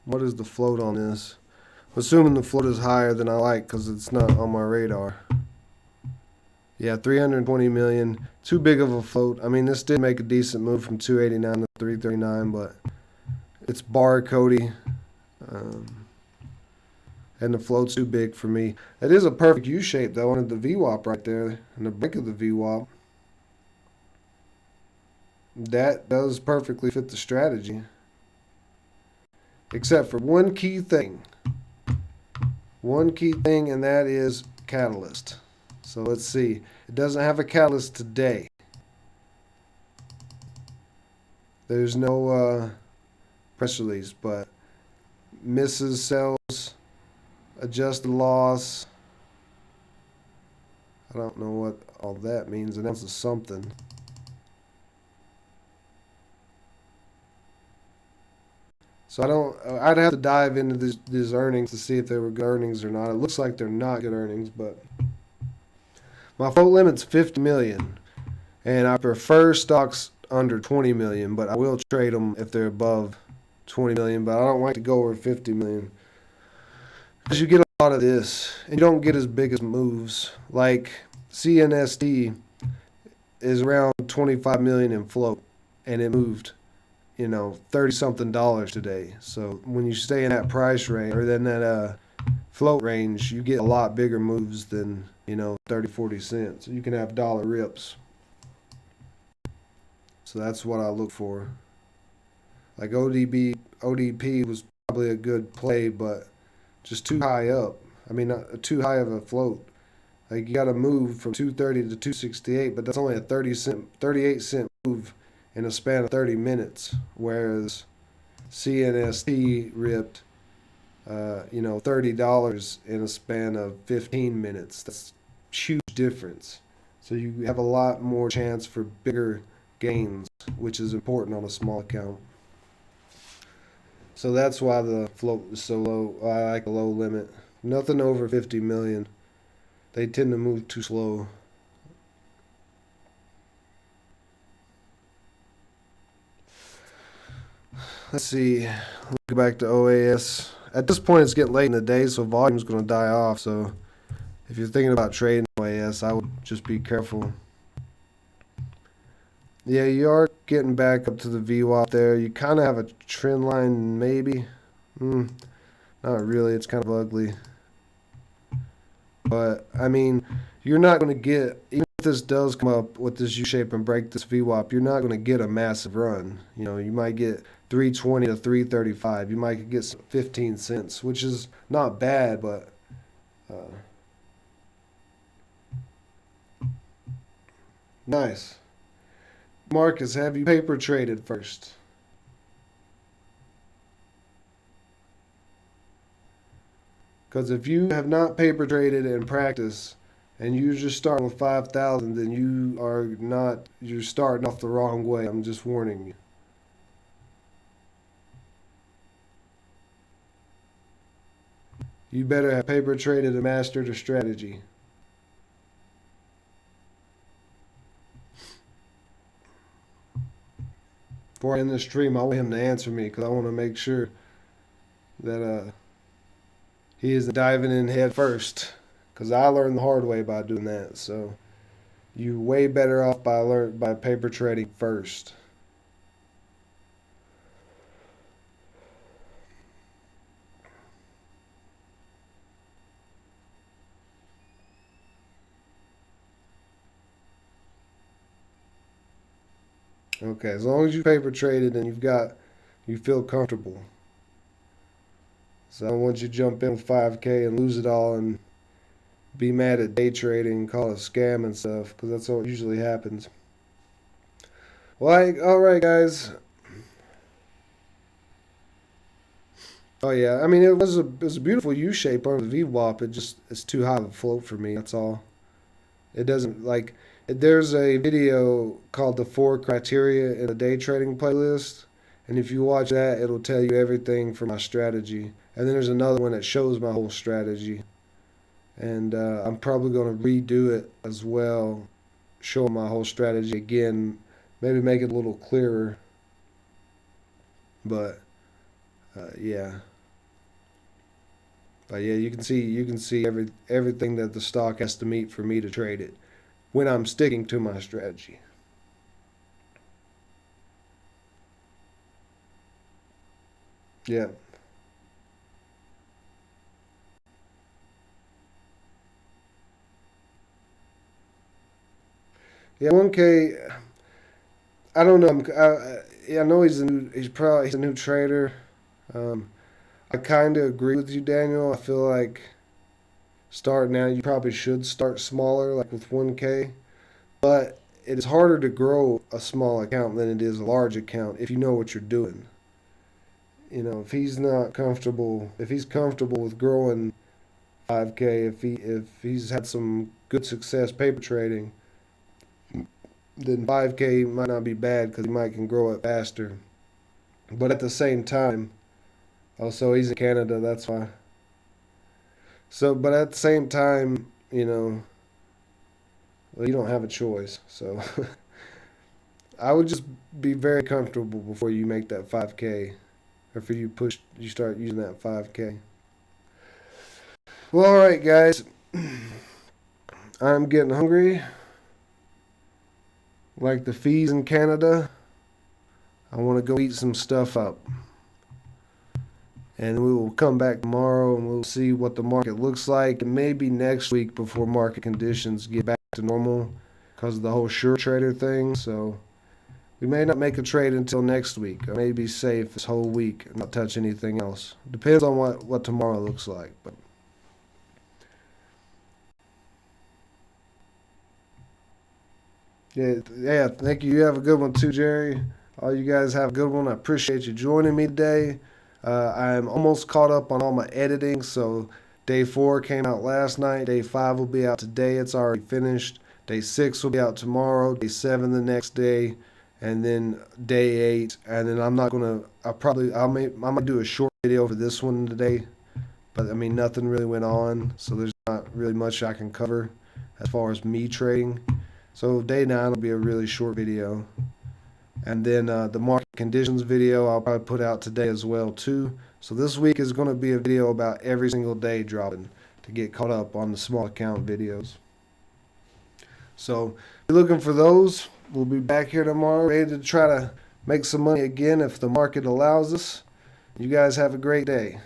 A: What is the float on this? Assuming the float is higher than I like because it's not on my radar. Yeah, 320 million. Too big of a float. I mean, this did make a decent move from 289 to 339, but it's bar Cody. Um, and the float's too big for me. It is a perfect U shape, though, and the VWAP right there, in the brink of the VWAP. That does perfectly fit the strategy. Except for one key thing. One key thing, and that is catalyst. So let's see. It doesn't have a catalyst today. There's no press release, but misses sells, adjusted loss. I don't know what all that means. Announces something. So I don't. I'd have to dive into these earnings to see if they were good earnings or not. It looks like they're not good earnings, but my float limit's 50 million, and I prefer stocks under 20 million, but I will trade them if they're above 20 million. But I don't like to go over 50 million because you get a lot of this, and you don't get as big as moves. Like CNST is around 25 million in float, and it moved 30 something dollars today. So when you stay in that price range or then that float range, you get a lot bigger moves than 30, 40 cents. You can have dollar rips. So that's what I look for. Like ODP was probably a good play, but just too high up. I mean, not too high of a float. Like you got to move from 230 to 268, but that's only a 38 cent move in a span of 30 minutes, whereas CNST ripped, $30 in a span of 15 minutes. That's a huge difference. So you have a lot more chance for bigger gains, which is important on a small account. So that's why the float is so low. I like a low limit. Nothing over 50 million. They tend to move too slow. Let's see. Let's go back to OAS. At this point, it's getting late in the day, so volume's going to die off. So if you're thinking about trading OAS, I would just be careful. Yeah, you are getting back up to the VWAP there. You kind of have a trend line, maybe. Not really. It's kind of ugly. But, I mean, you're not going to get, even if this does come up with this U shape and break this VWAP, you're not going to get a massive run. You might get 320 to 335. You might get 15 cents, which is not bad, but nice. Marcus, have you paper traded first? Because if you have not paper traded in practice and you just start with 5,000, then you're starting off the wrong way. I'm just warning you. You better have paper traded and mastered a strategy. Before I end this stream, I want him to answer me because I want to make sure that he isn't diving in head first. Because I learned the hard way by doing that. So you're way better off by paper trading first. Okay, as long as you paper traded and you feel comfortable. So I don't want you to jump in with 5K and lose it all and be mad at day trading, call it a scam and stuff, because that's what usually happens. Like, all right, guys. Oh yeah, I mean it was a beautiful U shape on the VWAP. It's too high of a float for me. That's all. It doesn't like. There's a video called "The Four Criteria" in the day trading playlist, and if you watch that, it'll tell you everything for my strategy. And then there's another one that shows my whole strategy. And I'm probably going to redo it as well, show my whole strategy again, maybe make it a little clearer. But yeah, you can see everything that the stock has to meet for me to trade it when I'm sticking to my strategy. Yeah, yeah. 1K. I don't know. Yeah, I know he's a new trader. Um, I kind of agree with you, Daniel. I feel like starting out, you probably should start smaller, like with 1K. But it is harder to grow a small account than it is a large account if you know what you're doing. If he's comfortable with growing 5K, if he's had some good success paper trading, then 5K might not be bad because he might can grow it faster. But at the same time, also he's in Canada, that's why. So, but at the same time, well, you don't have a choice. So I would just be very comfortable before you make that 5K, or for you start using that 5K. Well, all right, guys. I'm getting hungry, like the fees in Canada. I want to go eat some stuff up. And we will come back tomorrow and we'll see what the market looks like. And maybe next week before market conditions get back to normal because of the whole sure trader thing. So we may not make a trade until next week. I may be safe this whole week and not touch anything else. Depends on what tomorrow looks like. But yeah, thank you. You have a good one too, Jerry. All you guys have a good one. I appreciate you joining me today. I'm almost caught up on all my editing, so day 4 came out last night. Day 5 will be out today. It's already finished. Day 6 will be out tomorrow. Day 7 the next day, and then day 8. And then I'm not gonna. I might do a short video for this one today, but I mean nothing really went on, so there's not really much I can cover as far as me trading. So day 9 will be a really short video. And then the market conditions video I'll probably put out today as well too. So this week is going to be a video about every single day dropping to get caught up on the small account videos. So if you're looking for those, we'll be back here tomorrow ready to try to make some money again if the market allows us. You guys have a great day.